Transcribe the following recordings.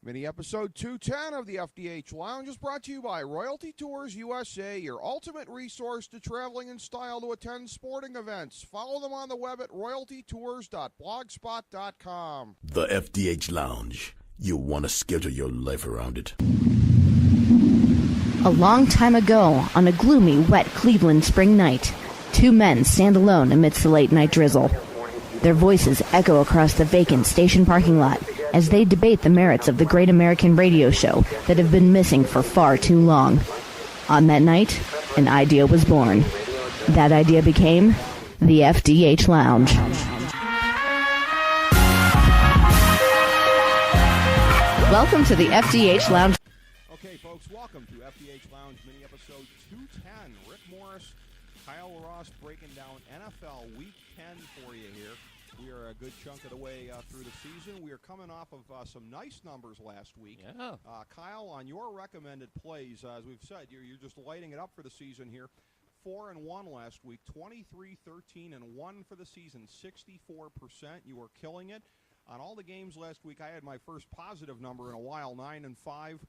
Mini episode 210 of the FDH Lounge is brought to you by Royalty Tours USA, your ultimate resource to traveling in style to attend sporting events. Follow them on the web at royaltytours.blogspot.com. The FDH Lounge. You want to schedule your life around it. A long time ago, on a gloomy, wet Cleveland spring night, two men stand alone amidst the late-night drizzle. Their voices echo across the vacant station parking lot as they debate the merits of the great American radio show that have been missing for far too long. On that night, an idea was born. That idea became the FDH Lounge. Welcome to the FDH Lounge. Okay, folks, welcome to FDH Lounge mini episode 210. Rick Morris, Kyle Ross breaking down NFL Week 10 for you here. We are a good chunk of the way through the season. We are coming off of some nice numbers last week. Yeah. Kyle, on your recommended plays, as we've said, you're just lighting it up for the season here. 4-1 last week, 23-13-1 for the season, 64%. You were killing it. On all the games last week, I had my first positive number in a while, 9-5.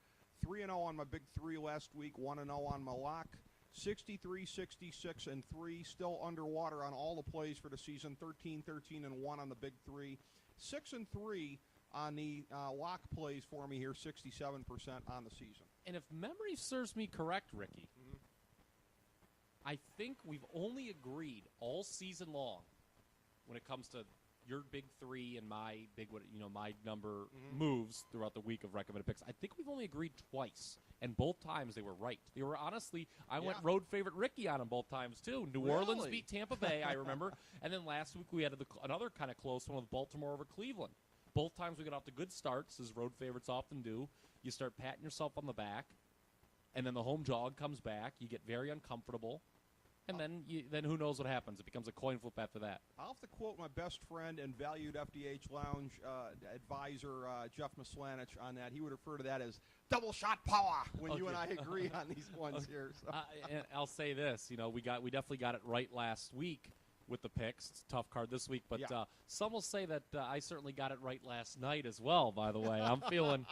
3-0 on my big three last week, 1-0 on my lock. 63, 66, and 3, still underwater on all the plays for the season. 13, 13, and 1 on the big three. 6 and 3 on the lock plays for me here. 67% on the season. And if memory serves me correct, Ricky, I think we've only agreed all season long when it comes to your big three and my big, my number moves throughout the week of recommended picks. I think we've only agreed twice, and both times they were right. They were honestly, I went road favorite Ricky on them both times too. New Orleans beat Tampa Bay, I remember, and then last week we had another kind of close one with Baltimore over Cleveland. Both times we got off to good starts, as road favorites often do. You start patting yourself on the back, and then the home jog comes back. You get very uncomfortable. And then who knows what happens? It becomes a coin flip after that. I'll have to quote my best friend and valued FDH Lounge advisor, Jeff Mislanich, on that. He would refer to that as double shot power when you and I agree on these ones here. So. And I'll say this, we definitely got it right last week with the picks. It's a tough card this week, but some will say that I certainly got it right last night as well. By the way, I'm feeling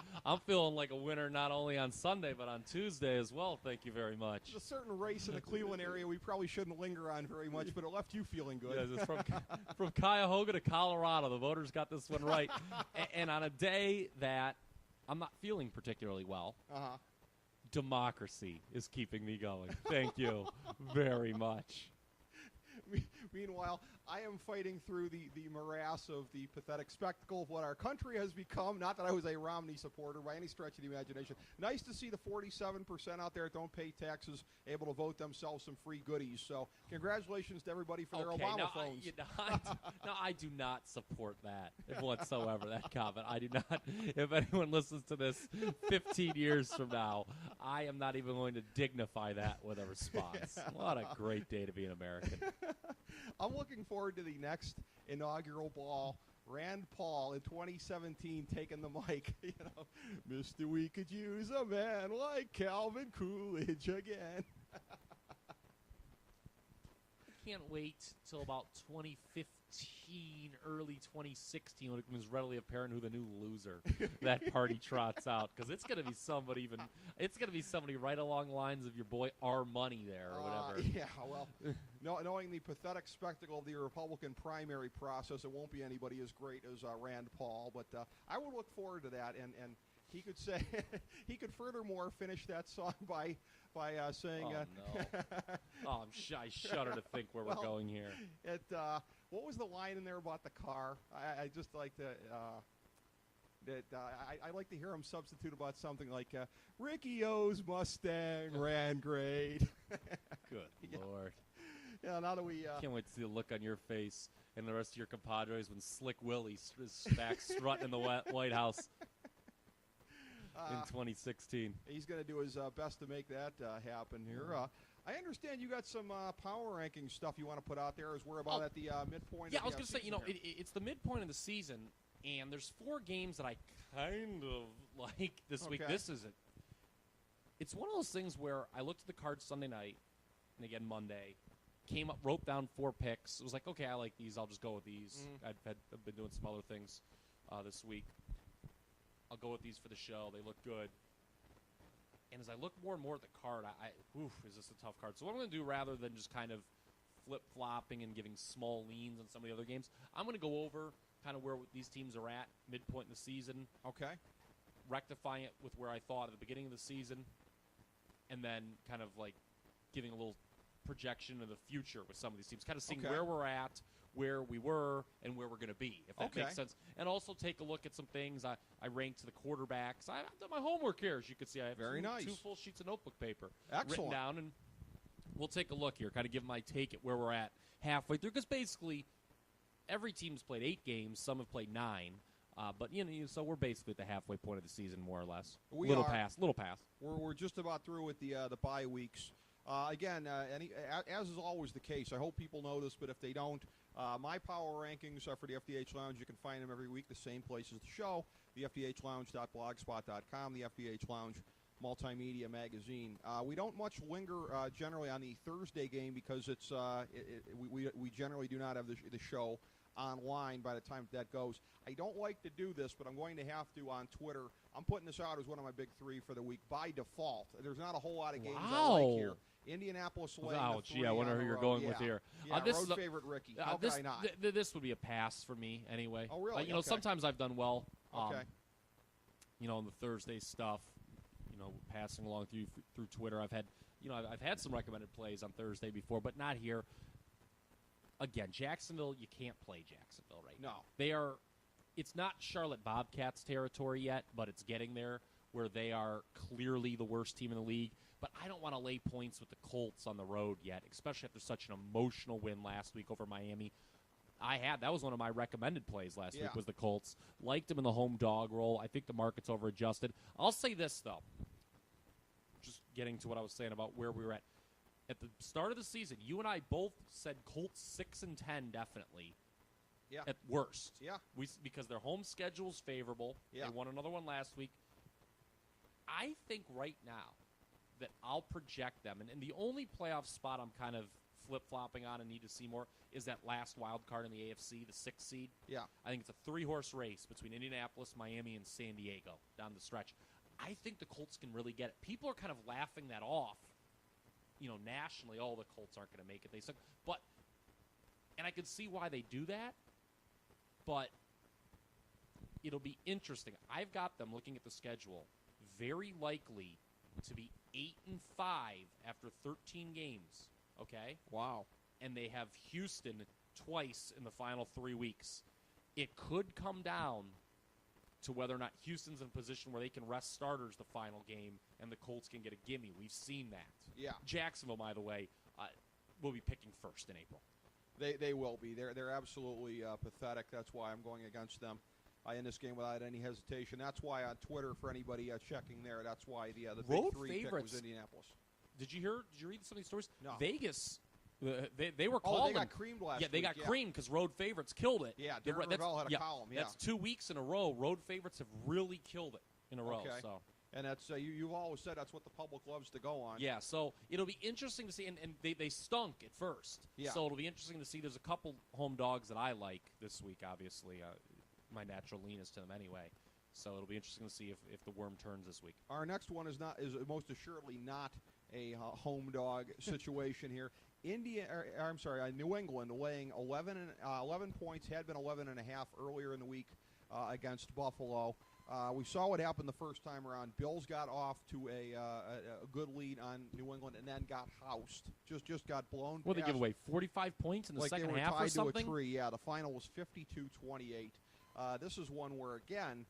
like a winner not only on Sunday but on Tuesday as well. Thank you very much. There's a certain race in the Cleveland area we probably shouldn't linger on very much, but it left you feeling good. Yes, it's from Cuyahoga to Colorado. The voters got this one right, and on a day that I'm not feeling particularly well. Democracy is keeping me going. Thank you very much. Meanwhile, I am fighting through the morass of the pathetic spectacle of what our country has become. Not that I was a Romney supporter by any stretch of the imagination. Nice to see the 47% out there that don't pay taxes able to vote themselves some free goodies. So congratulations to everybody for their Obama phones. I do not support that whatsoever, that comment. I do not. If anyone listens to this 15 years from now, I am not even going to dignify that with a response. What a great day to be an American. I'm looking forward to the next inaugural ball. Rand Paul in 2017 taking the mic. Mr. We could use a man like Calvin Coolidge again. I can't wait till about 2015, early 2016, when it becomes readily apparent who the new loser that party trots out, because it's going to be somebody right along the lines of your boy R. Money there or whatever. Yeah, well, knowing the pathetic spectacle of the Republican primary process, it won't be anybody as great as Rand Paul, but I would look forward to that, and he could say he could furthermore finish that song by saying, "Oh no!" I shudder to think where we're going here. What was the line in there about the car? I just like to. I like to hear him substitute about something like Ricky O's Mustang ran great. Good Lord. Yeah, now that we can't wait to see the look on your face and the rest of your compadres when Slick Willie is back strutting in the White House in 2016. He's going to do his best to make that happen here. I understand you got some power ranking stuff you want to put out there as we're about at the midpoint. Yeah, I was going to say, it's the midpoint of the season, and there's 4 games that I kind of like this week. This isn't. It's one of those things where I looked at the cards Sunday night, and again Monday, came up, wrote down 4 picks. It was like, okay, I like these. I'll just go with these. I've been doing some other things this week. I'll go with these for the show. They look good. And as I look more and more at the card, is this a tough card? So what I'm going to do, rather than just kind of flip-flopping and giving small leans on some of the other games, I'm going to go over kind of where these teams are at midpoint in the season. Okay. Rectifying it with where I thought at the beginning of the season, and then kind of like giving a little projection of the future with some of these teams, kind of seeing where we're at, where we were, and where we're going to be, if that makes sense. And also take a look at some things. I ranked the quarterbacks. I've done my homework here, as you can see. I have two full sheets of notebook paper written down, and we'll take a look here, kind of give my take at where we're at halfway through, because basically every team's played 8 games. Some have played 9. But so we're basically at the halfway point of the season, more or less. Little pass. We're just about through with the bye weeks. Again, as is always the case, I hope people know this, but if they don't, my power rankings for the FDH Lounge, you can find them every week, the same place as the show, the FDHLounge.blogspot.com, the FDH Lounge multimedia magazine. We don't much linger generally on the Thursday game because it's we generally do not have the show online by the time that goes. I don't like to do this, but I'm going to have to on Twitter. I'm putting this out as one of my big 3 for the week by default. There's not a whole lot of games I like here. Indianapolis laying the 3 I wonder who you're going with here. Yeah, road favorite Ricky. How could I not? This would be a pass for me anyway. Oh, really? Sometimes I've done well. Okay. On the Thursday stuff, passing along through Twitter, I've had some recommended plays on Thursday before, but not here. Again, Jacksonville, you can't play Jacksonville right now. No. It's not Charlotte Bobcats territory yet, but it's getting there where they are clearly the worst team in the league. But I don't want to lay points with the Colts on the road yet, especially after such an emotional win last week over Miami. That was one of my recommended plays last week was the Colts. Liked them in the home dog role. I think the market's over-adjusted. I'll say this, though, just getting to what I was saying about where we were at. At the start of the season, you and I both said Colts 6-10 definitely. Yeah. At worst. Yeah. Because their home schedule's favorable. Yeah. They won another one last week. I think right now that I'll project them, and the only playoff spot I'm kind of flip-flopping on and need to see more is that last wild card in the AFC, the 6th seed. Yeah. I think it's a 3-horse race between Indianapolis, Miami, and San Diego down the stretch. I think the Colts can really get it. People are kind of laughing that off. Nationally, the Colts aren't going to make it. They suck. And I could see why they do that, but it'll be interesting. I've got them looking at the schedule, very likely to be 8-5 after 13 games. Okay? Wow. And they have Houston twice in the final 3 weeks. It could come down to whether or not Houston's in a position where they can rest starters the final game and the Colts can get a gimme. We've seen that. Yeah. Jacksonville, by the way, will be picking first in April. They will be. They're absolutely pathetic. That's why I'm going against them in this game without any hesitation. That's why on Twitter, for anybody checking there, that's why the road big 3 favorites, pick was Indianapolis. Did you read some of these stories? No. Vegas, they were calling. Oh, they got creamed last week. Yeah, they got creamed because road favorites killed it. Yeah, Darren Ravel had a column. Yeah. That's 2 weeks in a row. Road favorites have really killed it in a row. Okay. So. And that's you've always said that's what the public loves to go on. Yeah, so it'll be interesting to see. And they stunk at first. Yeah. So it'll be interesting to see. There's a couple home dogs that I like this week, obviously. My natural lean is to them anyway. So it'll be interesting to see if the worm turns this week. Our next one is most assuredly not a home dog situation here. New England laying 11 points, had been 11.5 earlier in the week against Buffalo. We saw what happened the first time around. Bills got off to a good lead on New England and then got housed. Just got blown. What did they give away? 45 points in the second half or something? Like they were tied to a tree. Yeah, the final was 52-28. This is one where, again,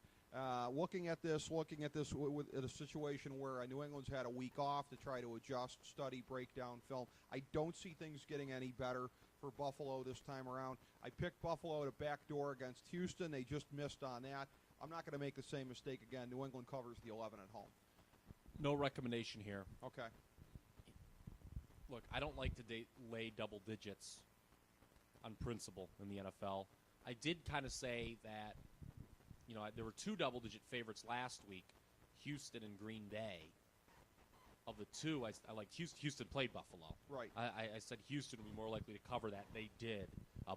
looking at this with a situation where New England's had a week off to try to adjust, study, break down film. I don't see things getting any better for Buffalo this time around. I picked Buffalo to backdoor against Houston. They just missed on that. I'm not going to make the same mistake again. New England covers the 11 at home. No recommendation here. Okay. Look, I don't like to lay double digits on principle in the NFL. I did kind of say that, there were 2 double-digit favorites last week, Houston and Green Bay. Of the 2, I liked Houston. Houston played Buffalo. Right. I said Houston would be more likely to cover that. They did.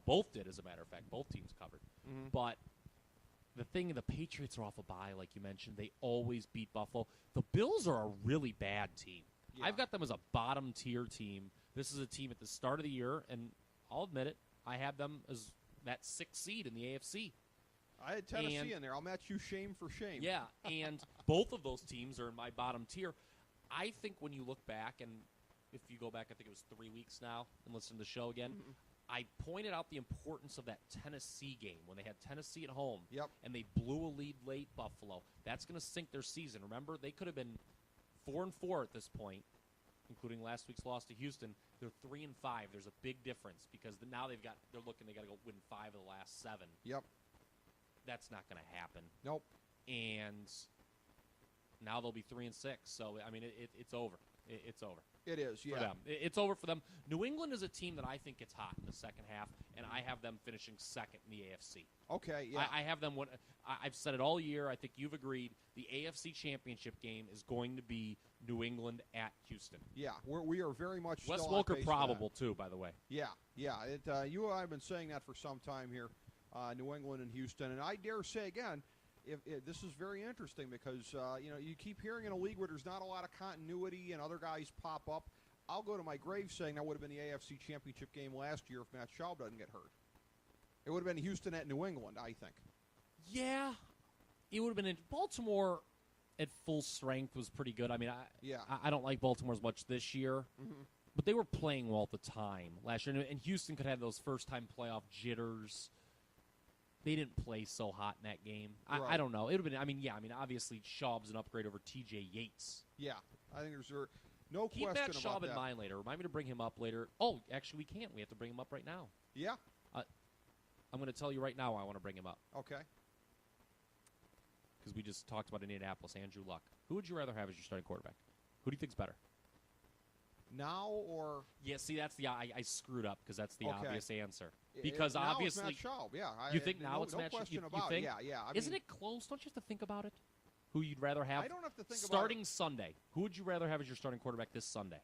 Both did, as a matter of fact. Both teams covered. Mm-hmm. But the Patriots are off a bye, like you mentioned. They always beat Buffalo. The Bills are a really bad team. Yeah. I've got them as a bottom-tier team. This is a team at the start of the year, and I'll admit it, I have them as that 6th seed in the AFC. I had Tennessee in there. I'll match you shame for shame. Yeah, and both of those teams are in my bottom tier. I think when you look back, and if you go back, I think it was 3 weeks now, and listen to the show again, I pointed out the importance of that Tennessee game when they had Tennessee at home, and they blew a lead late Buffalo. That's going to sink their season. Remember, they could have been 4-4 at this point, including last week's loss to Houston. They're 3-5. There's a big difference because now they got to go win 5 of the last 7. Yep. That's not going to happen. Nope. And now they'll be 3-6. So I mean, it's over. It's over. It is, yeah. For them. It's over for them. New England is a team that I think gets hot in the second half, and I have them finishing second in the AFC. Okay, yeah. I have them. I've said it all year. I think you've agreed. The AFC Championship game is going to be New England at Houston. Yeah, we are very much Wes still on Welker pace probable, for that. too, by the way. Yeah. You and I have been saying that for some time here, New England and Houston. And I dare say, again, if this is very interesting because, you keep hearing in a league where there's not a lot of continuity and other guys pop up. I'll go to my grave saying that would have been the AFC Championship game last year if Matt Schaub doesn't get hurt. It would have been Houston at New England, I think. Yeah. It would have been in Baltimore at full strength was pretty good. I mean, I don't like Baltimore as much this year, but they were playing well at the time last year. And Houston could have those first-time playoff jitters. They didn't play so hot in that game. Right. I don't know. It would have been, obviously Schaub's an upgrade over T.J. Yates. Yeah, I think there's no Keep question Matt about Schaub that. in mind later. Remind me to bring him up later. Oh, actually, we can't. We have to bring him up right now. Yeah. I'm going to tell you right now I want to bring him up. Okay. Because we just talked about Indianapolis, Andrew Luck. Who would you rather have as your starting quarterback? Who do you think's better? Now or Yeah, see, that's the I screwed up because that's the Okay. obvious answer. Because now obviously, it's Matt Schaub. Yeah, you think now it's no Matt Schaub? question You about think? it. Yeah. Isn't it close? Don't you have to think about it? Who you'd rather have? I don't have to think starting about Sunday. Who would you rather have as your starting quarterback this Sunday?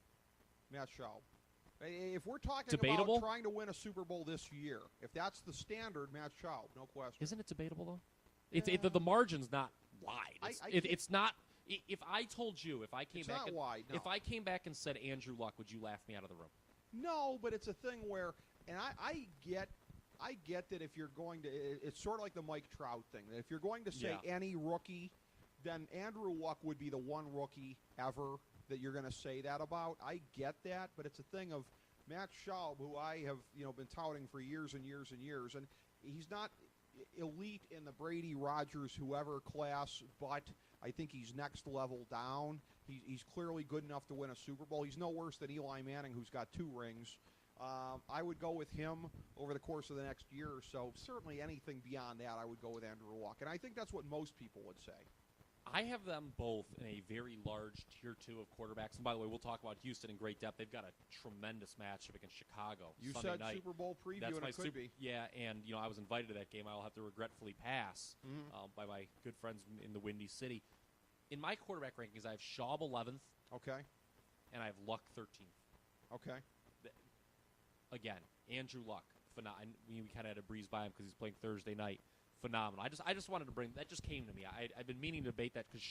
Matt Schaub. If we're talking Debatable? about trying to win a Super Bowl this year, if that's the standard, Matt Schaub, no question. Isn't it debatable though? The margin's not wide. It's not. If I told you, if I came It's back, not and, wide, no. if I came back and said Andrew Luck, would you laugh me out of the room? No, but it's a thing where, and I get that if you're going to, it's sort of like the Mike Trout thing. That if you're going to say any rookie, then Andrew Luck would be the one rookie ever that you're going to say that about. I get that, but it's a thing of Matt Schaub, who I have been touting for years and years and years, and he's not elite in the Brady, Rodgers, whoever class, but I think he's next level down. He's clearly good enough to win a Super Bowl. He's no worse than Eli Manning, who's got 2 rings. I would go with him over the course of the next year or so. Certainly anything beyond that, I would go with Andrew Luck. And I think that's what most people would say. I have them both in a very large Tier 2 of quarterbacks. And by the way, we'll talk about Houston in great depth. They've got a tremendous matchup against Chicago You Sunday said night. Super Bowl preview, That's and my it could be. Yeah, and I was invited to that game. I'll have to regretfully pass by my good friends in the Windy City. In my quarterback rankings, I have Schaub 11th. Okay. And I have Luck 13th. Okay. Again, Andrew Luck. We kind of had to breeze by him because he's playing Thursday night. Phenomenal. I just wanted to bring that. Just came to me. I've been meaning to debate that because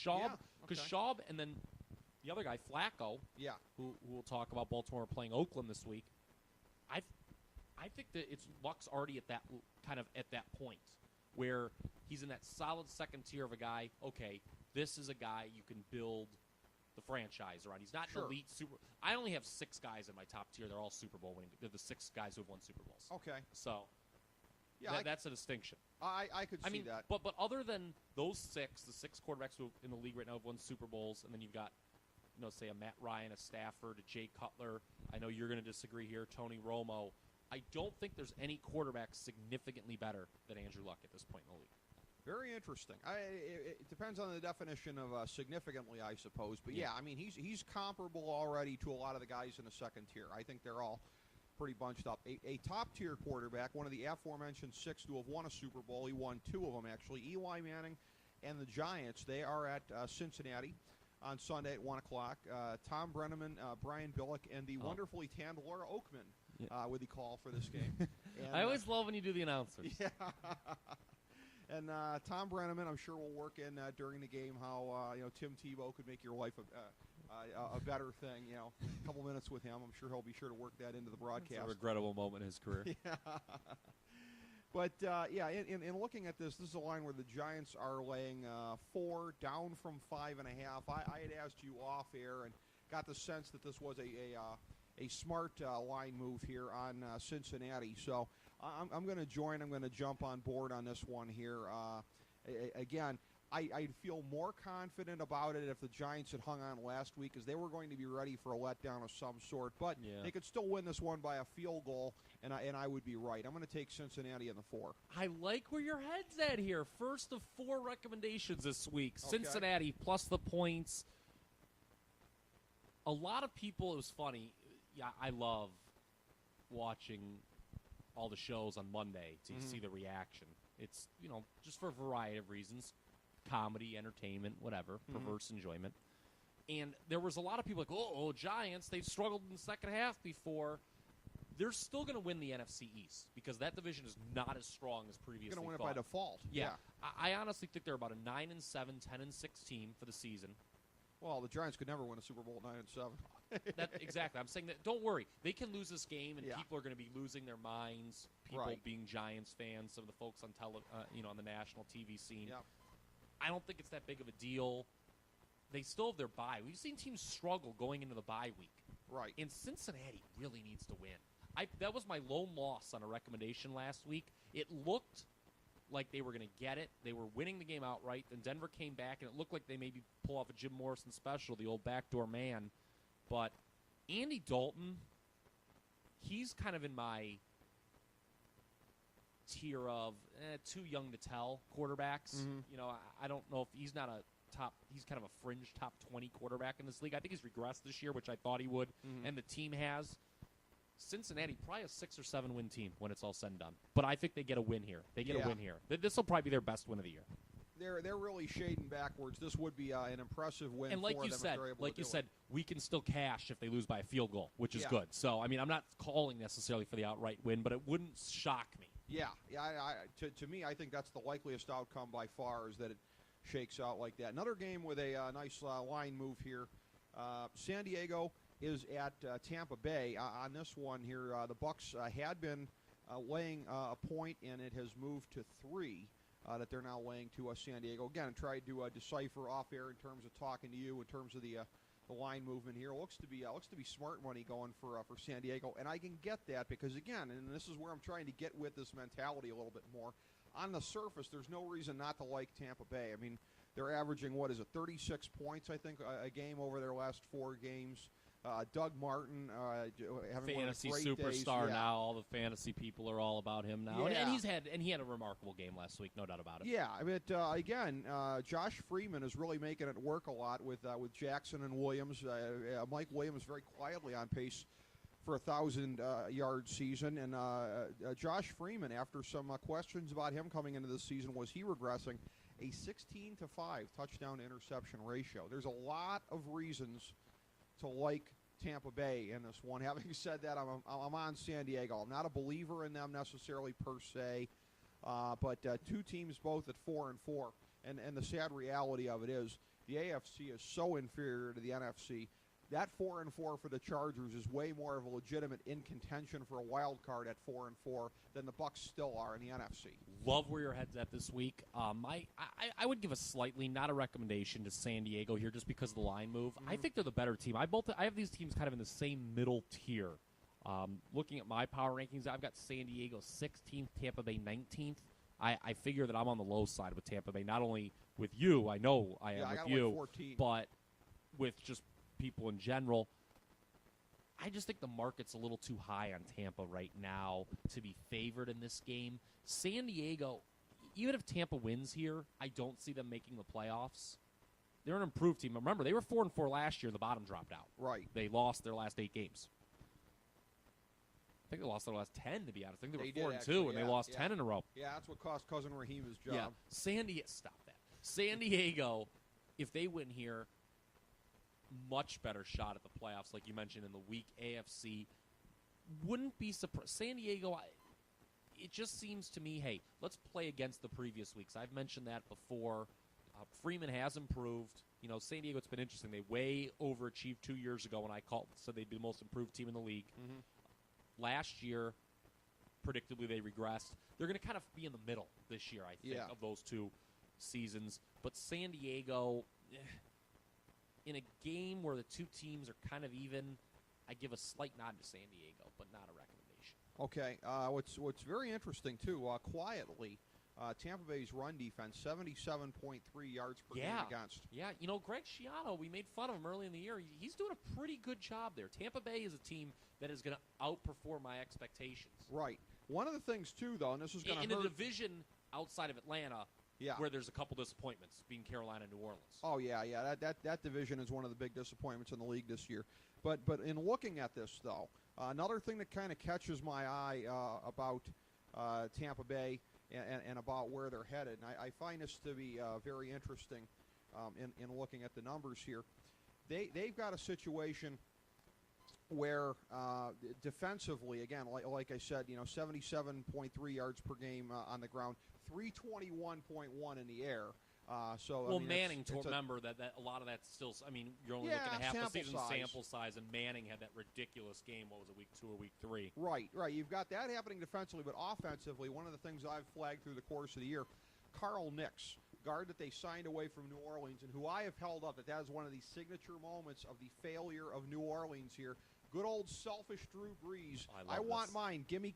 Schaub, and then the other guy Flacco, who we'll talk about. Baltimore playing Oakland this week. I think that Luck's already at that point where he's in that solid second tier of a guy. Okay, this is a guy you can build the franchise around. He's not an elite super. I only have 6 guys in my top tier. They're all Super Bowl winning. They're the 6 guys who have won Super Bowls. Okay. So. Yeah, that's a distinction. I could see that. But other than those 6, the 6 quarterbacks who in the league right now have won Super Bowls, and then you've got, say a Matt Ryan, a Stafford, a Jay Cutler. I know you're going to disagree here, Tony Romo. I don't think there's any quarterback significantly better than Andrew Luck at this point in the league. Very interesting. It depends on the definition of significantly, I suppose. But yeah, I mean he's comparable already to a lot of the guys in the second tier. I think they're all pretty bunched up. A top-tier quarterback, one of the aforementioned 6 to have won a Super Bowl. He won 2 of them, actually. Eli Manning and the Giants, they are at Cincinnati on Sunday at 1 o'clock. Tom Brenneman, Brian Billick, and the wonderfully tanned Laura Oakman with the call for this game. And, I always love when you do the announcers. Yeah. And Tom Brenneman, I'm sure will work in during the game how Tim Tebow could make your life a better thing. A couple minutes with him. I'm sure he'll be sure to work that into the broadcast. It's a regrettable moment in his career. Yeah. But, in looking at this is a line where the Giants are laying 4, down from 5.5. I had asked you off air and got the sense that this was a smart line move here on Cincinnati. So I'm going to join. I'm going to jump on board on this one here. Again, I'd feel more confident about it if the Giants had hung on last week because they were going to be ready for a letdown of some sort. But they could still win this one by a field goal, and I would be right. I'm going to take Cincinnati in the 4. I like where your head's at here. First of 4 recommendations this week. Okay. Cincinnati plus the points. A lot of people, it was funny. Yeah, I love watching all the shows on Monday to see the reaction. It's, just for a variety of reasons. Comedy, entertainment, whatever, perverse enjoyment. And there was a lot of people like, oh, Giants, they've struggled in the second half before. They're still going to win the NFC East because that division is not as strong as previously Going to win thought. it by default. Yeah. I honestly think they're about a 9-7, 10-6 team for the season. Well, the Giants could never win a Super Bowl at 9-7. Exactly. I'm saying that. Don't worry. They can lose this game, and Yeah. people are going to be losing their minds. People Right. being Giants fans, some of the folks on on the national TV scene. Yep. I don't think it's that big of a deal. They still have their bye. We've seen teams struggle going into the bye week. Right. And Cincinnati really needs to win. That was my lone loss on a recommendation last week. It looked like they were going to get it. They were winning the game outright. Then Denver came back, and it looked like they maybe pull off a Jim Morrison special, the old backdoor man. But Andy Dalton, he's kind of in my tier of too young to tell quarterbacks. I don't know if he's not a top. He's kind of a fringe top 20 quarterback in this league. I think he's regressed this year, which I thought he would, and the team has. Cincinnati, probably a 6 or 7 win team when it's all said and done. But I think they get a win here. A win here. This will probably be their best win of the year. They're really shading backwards. This would be an impressive win. And like for you them said, if they're able to do it. we can still cash if they lose by a field goal, which is good. So I'm not calling necessarily for the outright win, but it wouldn't shock me. Yeah. To me, I think that's the likeliest outcome by far is that it shakes out like that. Another game with a nice line move here. San Diego is at Tampa Bay. On this one here, the Bucs had been laying a point, and it has moved to 3 that they're now laying to San Diego. Again, tried to decipher off air in terms of talking to you, in terms of the line movement here. Looks to be smart money going for San Diego, and I can get that because, again, and this is where I'm trying to get with this mentality a little bit more. On the surface, there's no reason not to like Tampa Bay. I mean, they're averaging, 36 points, I think, a game over their last 4 games. Doug Martin, having fantasy one of the great superstar days. now. All the fantasy people are all about him now, Yeah. and he had a remarkable game last week, no doubt about it. Yeah, but again, Josh Freeman is really making it work a lot with Jackson and Williams. Mike Williams very quietly on pace for a 1,000-yard season, and Josh Freeman, after some questions about him coming into this season, was he regressing? A 16-5 touchdown to interception ratio. There's a lot of reasons to like Tampa Bay in this one. Having said that, I'm on San Diego. I'm not a believer in them necessarily per se, but 2 teams both at 4-4, and the sad reality of it is the AFC is so inferior to the NFC. That 4-4 for the Chargers is way more of a legitimate in contention for a wild card at 4-4 than the Bucs still are in the NFC. Love where your head's at this week. I would give a slightly, not a recommendation to San Diego here just because of the line move. I think they're the better team. I have these teams kind of in the same middle tier. Looking at my power rankings, I've got San Diego 16th, Tampa Bay 19th. I figure that I'm on the low side with Tampa Bay, not only with you, I know I am with you, 14. but with just people in general. I just think the market's a little too high on Tampa right now to be favored in this game. San Diego, even if Tampa wins here, I don't see them making the playoffs. They're an improved team. Remember, they were 4-4 last year. The bottom dropped out. Right. They lost their last 8 games. I think they lost their last 10, to be honest. I think they were 4-2, and they lost 10 in a row. Yeah, that's what cost Cousin Raheem his job. Yeah, stop that. San Diego, if they win here, much better shot at the playoffs, like you mentioned in the weak AFC. Wouldn't be surprised. San Diego, it just seems to me, hey, let's play against the previous weeks. I've mentioned that before. Freeman has improved. San Diego, it's been interesting. They way overachieved 2 years ago when I said they'd be the most improved team in the league. Mm-hmm. Last year, predictably, they regressed. They're going to kind of be in the middle this year, I think, of those two seasons. But San Diego, in a game where the two teams are kind of even, I give a slight nod to San Diego, but not a recommendation. Okay. What's very interesting, too, quietly, Tampa Bay's run defense, 77.3 yards per game against. Yeah, Greg Schiano, we made fun of him early in the year. He's doing a pretty good job there. Tampa Bay is a team that is going to outperform my expectations. Right. One of the things, too, though, and this is going to hurt. In a division outside of Atlanta, where there's a couple disappointments, being Carolina and New Orleans. Oh, yeah. That division is one of the big disappointments in the league this year. But in looking at this, though, another thing that kind of catches my eye about Tampa Bay and about where they're headed, and I find this to be very interesting in looking at the numbers here. They've got a situation where defensively, again, like I said, 77.3 yards per game on the ground, 321.1 in the air. Manning, remember that a lot of that's still. I mean, you're only looking at half the season sample size, and Manning had that ridiculous game. What was it, week 2 or week 3? Right. You've got that happening defensively, but offensively, one of the things I've flagged through the course of the year, Carl Nix, guard that they signed away from New Orleans, and who I have held up that is one of the signature moments of the failure of New Orleans here. Good old selfish Drew Brees. I want mine. Gimme.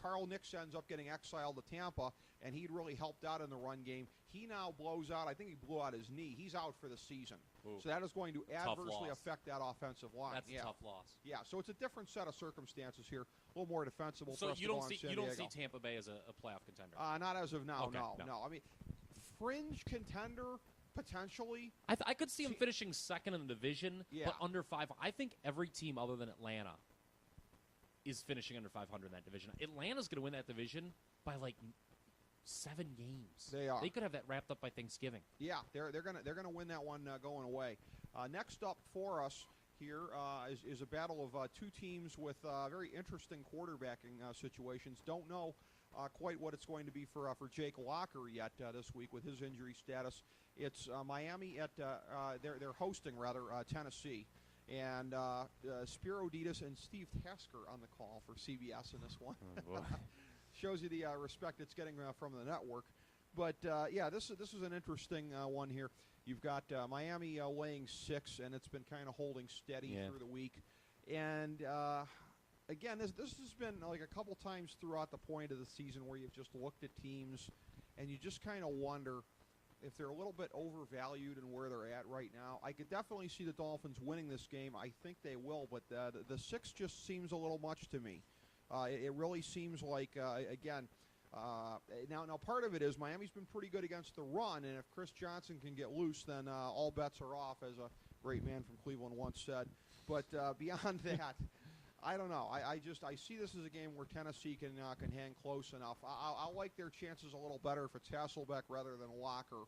Carl Nix ends up getting exiled to Tampa, and he'd really helped out in the run game. He now blows out. I think he blew out his knee. He's out for the season. Ooh. So that is going to adversely affect that offensive line. That's a tough loss. Yeah, so it's a different set of circumstances here. A little more defensible for us you to don't go on see San you Diego. don't see Tampa Bay as a playoff contender? Not as of now, okay, no. I mean, fringe contender, potentially. I could see them finishing second in the division, but under 5. I think every team other than Atlanta is finishing under 500 in that division. Atlanta's going to win that division by 7 games. They are. They could have that wrapped up by Thanksgiving. Yeah, they're gonna win that one going away. Next up for us here is a battle of two teams with very interesting quarterbacking situations. Don't know quite what it's going to be for Jake Locker yet this week with his injury status. It's Miami at they're hosting Tennessee, and Spiro Ditas and Steve Tasker on the call for CBS in this one. Oh, shows you the respect it's getting from the network. But this is an interesting one here. You've got Miami laying 6, and it's been kind of holding steady through the week. And again, this has been like a couple times throughout the point of the season where you've just looked at teams and you just kind of wonder if they're a little bit overvalued in where they're at right now. I could definitely see the Dolphins winning this game. I think they will, but the 6 just seems a little much to me. It really seems like, again, now part of it is Miami's been pretty good against the run, and if Chris Johnson can get loose, then all bets are off, as a great man from Cleveland once said. But beyond that, I don't know. I see this as a game where Tennessee can hang close enough. I'll like their chances a little better if it's Hasselbeck rather than Locker.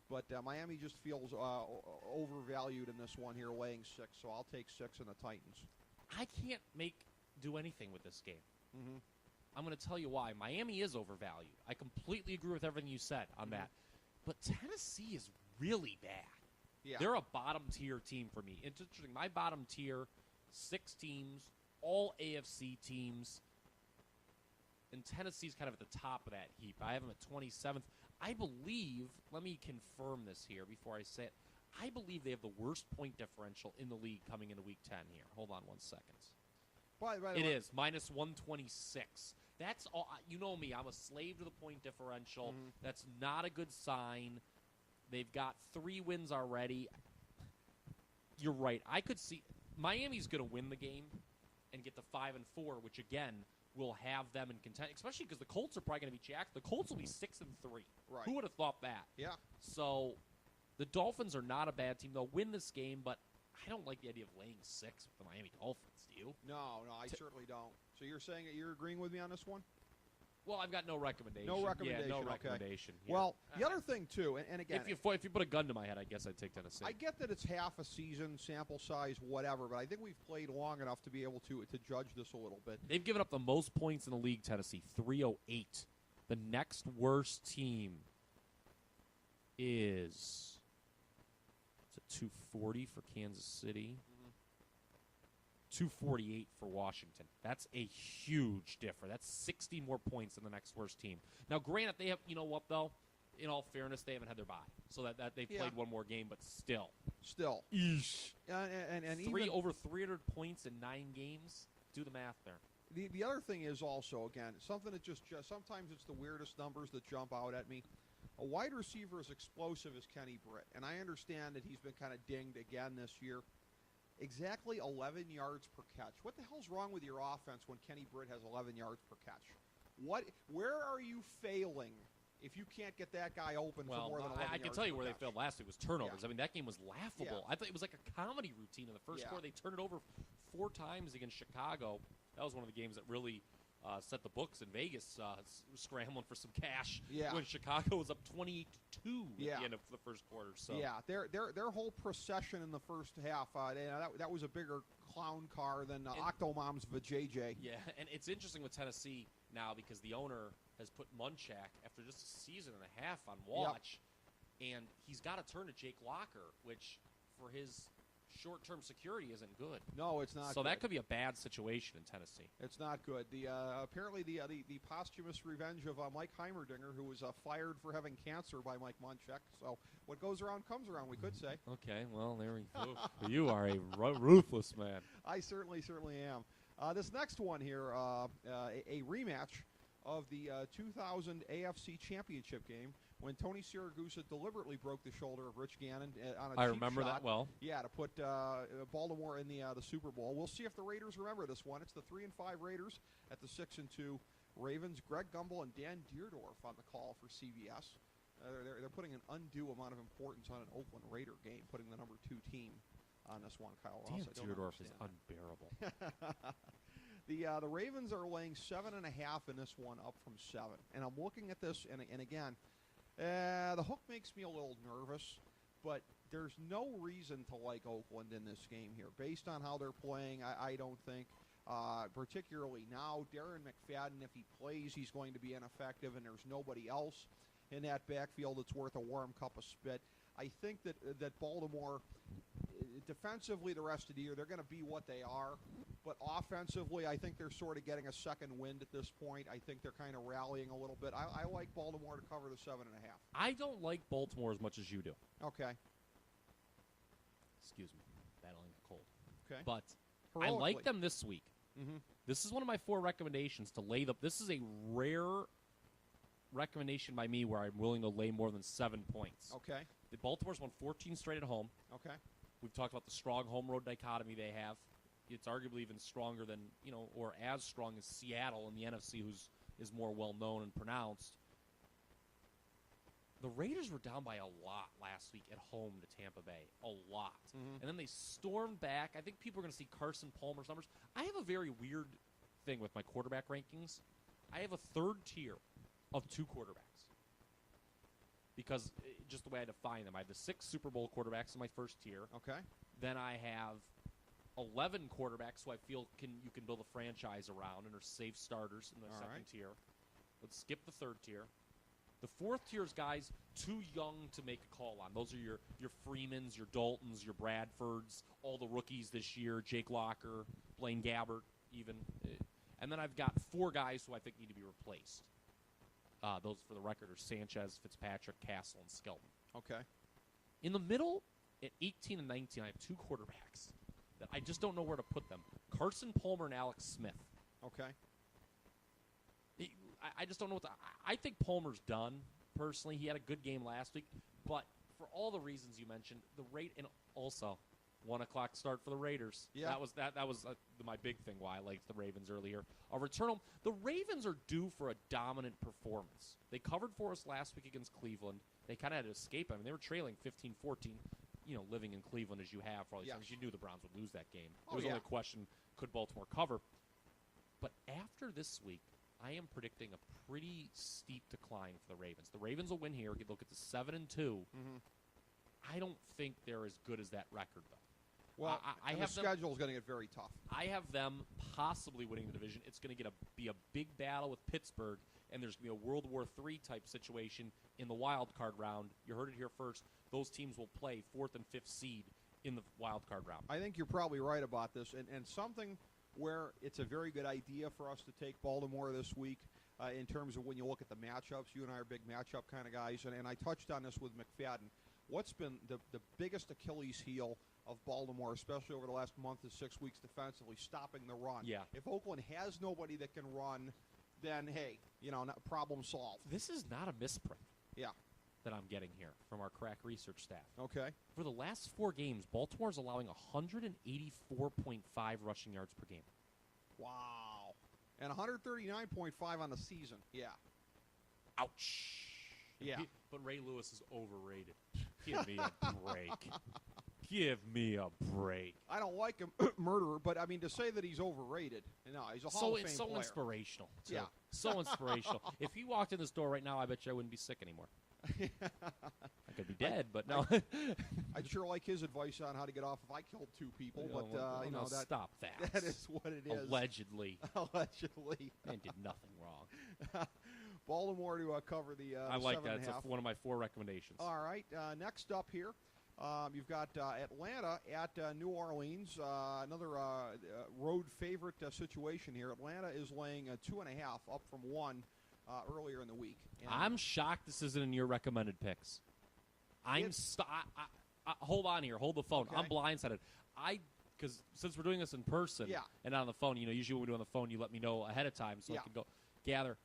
But Miami just feels overvalued in this one here, laying 6. So I'll take 6 in the Titans. I can't do anything with this game. Mm-hmm. I'm going to tell you why. Miami is overvalued. I completely agree with everything you said on that. But Tennessee is really bad. Yeah. They're a bottom-tier team for me. It's interesting. My bottom tier, 6 teams, all AFC teams, and Tennessee's kind of at the top of that heap. I have them at 27th. I believe, let me confirm this here before I say it, I believe they have the worst point differential in the league coming into Week 10 here. Hold on 1 second. It is, minus 126. That's all. You know me. I'm a slave to the point differential. Mm-hmm. That's not a good sign. They've got 3 wins already. You're right. I could see Miami's going to win the game and get to 5-4, which, again, will have them in contention, especially because the Colts are probably going to be jacked. The Colts will be 6-3. Right. Who would have thought that? Yeah. So the Dolphins are not a bad team. They'll win this game, but I don't like the idea of laying 6 with the Miami Dolphins. Do you? No, I certainly don't. So you're saying that you're agreeing with me on this one? Well, I've got no recommendation. No recommendation. Yeah, no okay. recommendation. Here. Well, the other thing too, and again, if you put a gun to my head, I guess I'd take Tennessee. I get that it's half a season, sample size, whatever, but I think we've played long enough to be able to judge this a little bit. They've given up the most points in the league, Tennessee, 308. The next worst team is it 240 for Kansas City? 248 for Washington. That's a huge difference. That's 60 more points than the next worst team. Now, granted, they have, you know what, though? In all fairness, they haven't had their bye. So that they've played one more game, but still. Eesh. And even over 300 points in 9 games. Do the math there. The other thing is also, again, something that just sometimes it's the weirdest numbers that jump out at me. A wide receiver as explosive as Kenny Britt, and I understand that he's been kind of dinged again this year. Exactly 11 yards per catch. What the hell's wrong with your offense when Kenny Britt has 11 yards per catch? Where are you failing if you can't get that guy open for more than 11 yards? I can tell you where they failed last week was turnovers. Yeah. I mean, that game was laughable. Yeah. I thought it was like a comedy routine in the first quarter. They turned it over 4 times against Chicago. That was one of the games that really set the books in Vegas scrambling for some cash when Chicago was up 28-2 at the end of the first quarter. So their whole procession in the first half, that was a bigger clown car than Octomom's Vajayjay. Yeah, and it's interesting with Tennessee now because the owner has put Munchak after just a season and a half on watch, and he's got to turn to Jake Locker, which for his short-term security isn't good. No, it's not. So good. that could be a bad situation in Tennessee. It's not good. Apparently the posthumous revenge of Mike Heimerdinger, who was fired for having cancer by Mike Munchak. So what goes around comes around, we could say. Okay, well, there we go. You are a ruthless man. I certainly am. This next one here, a rematch of the 2000 AFC Championship game when Tony Siragusa deliberately broke the shoulder of Rich Gannon on a I cheap remember shot. that well. Yeah, to put Baltimore in the Super Bowl. We'll see if the Raiders remember this one. It's the 3-5 Raiders at the 6-2 Ravens. Greg Gumbel and Dan Deerdorf on the call for CBS. They're putting an undue amount of importance on an Oakland Raider game, putting the number 2 team on this one. Kyle Ross. Dan Deerdorf is unbearable. The Ravens are laying 7.5 in this one, up from 7. And I'm looking at this, and again, the hook makes me a little nervous, but there's no reason to like Oakland in this game here. Based on how they're playing, I don't think, particularly now, Darren McFadden, if he plays, he's going to be ineffective, and there's nobody else in that backfield that's worth a warm cup of spit. I think that Baltimore, defensively the rest of the year, they're going to be what they are. But offensively, I think they're sort of getting a second wind at this point. I think they're kind of rallying a little bit. I like Baltimore to cover the 7.5. I don't like Baltimore as much as you do. Okay. Excuse me. Battling a cold. Okay. But Heroically. I like them this week. Mm-hmm. This is one of my 4 recommendations to lay them. This is a rare recommendation by me where I'm willing to lay more than 7 points. Okay. The Baltimore's won 14 straight at home. Okay. We've talked about the strong home road dichotomy they have. It's arguably even stronger than, or as strong as Seattle in the NFC, is more well-known and pronounced. The Raiders were down by a lot last week at home to Tampa Bay. A lot. Mm-hmm. And then they stormed back. I think people are going to see Carson Palmer's numbers. I have a very weird thing with my quarterback rankings. I have a third tier of 2 quarterbacks. Because just the way I define them. I have the 6 Super Bowl quarterbacks in my first tier. Okay. Then I have 11 quarterbacks who I feel you can build a franchise around and are safe starters in the second tier. Let's skip the third tier. The fourth tier is guys too young to make a call on. Those are your Freemans, your Daltons, your Bradfords, all the rookies this year, Jake Locker, Blaine Gabbert even. And then I've got 4 guys who I think need to be replaced. Those, for the record, are Sanchez, Fitzpatrick, Castle, and Skelton. Okay. In the middle, at 18 and 19, I have 2 quarterbacks that I just don't know where to put them. Carson Palmer and Alex Smith. Okay. I just don't know I think Palmer's done, personally. He had a good game last week. But for all the reasons you mentioned, and also 1 o'clock start for the Raiders. Yeah. That was my big thing why I liked the Ravens earlier. I'll return them. The Ravens are due for a dominant performance. They covered for us last week against Cleveland. They kind of had to escape. I mean, they were trailing 15-14. Living in Cleveland as you have for all these things, you knew the Browns would lose that game. It was only a question, could Baltimore cover? But after this week, I am predicting a pretty steep decline for the Ravens. The Ravens will win here. Look at the 7-2. Mm-hmm. I don't think they're as good as that record, though. Well, I the have schedule is going to get very tough. I have them possibly winning the division. It's going to be a big battle with Pittsburgh, and there's going to be a World War III type situation in the wild card round. You heard it here first. Those teams will play 4th and 5th seed in the wild card round. I think you're probably right about this, and something where it's a very good idea for us to take Baltimore this week in terms of when you look at the matchups. You and I are big matchup kind of guys, and I touched on this with McFadden. What's been the biggest Achilles heel of Baltimore, especially over the last month to 6 weeks defensively, stopping the run. Yeah. If Oakland has nobody that can run, then, hey, problem solved. This is not a misprint. Yeah. That I'm getting here from our crack research staff. Okay. For the last 4 games, Baltimore's allowing 184.5 rushing yards per game. Wow. And 139.5 on the season. Yeah. Ouch. Yeah. But Ray Lewis is overrated. Give me a break. Give me a break. I don't like him, murderer, but I mean to say that he's overrated. No, he's a Hall of Fame It's so player. inspirational. Too. Yeah. So inspirational. If he walked in this door right now, I bet you I wouldn't be sick anymore. I could be dead, but no. I'd sure like his advice on how to get off if I killed 2 people, but stop that. That is what it is. Allegedly. Allegedly. Man did nothing wrong. Baltimore to cover the I like that. 7.5. It's one of my 4 recommendations. All right. Next up here, you've got Atlanta at New Orleans. Another road favorite situation here. Atlanta is laying 2.5, up from 1 earlier in the week. And I'm shocked this isn't in your recommended picks. Hold on here. Hold the phone. Okay. I'm blindsided. Because since we're doing this in person and not on the phone, usually when we do it on the phone, you let me know ahead of time so I can go gather.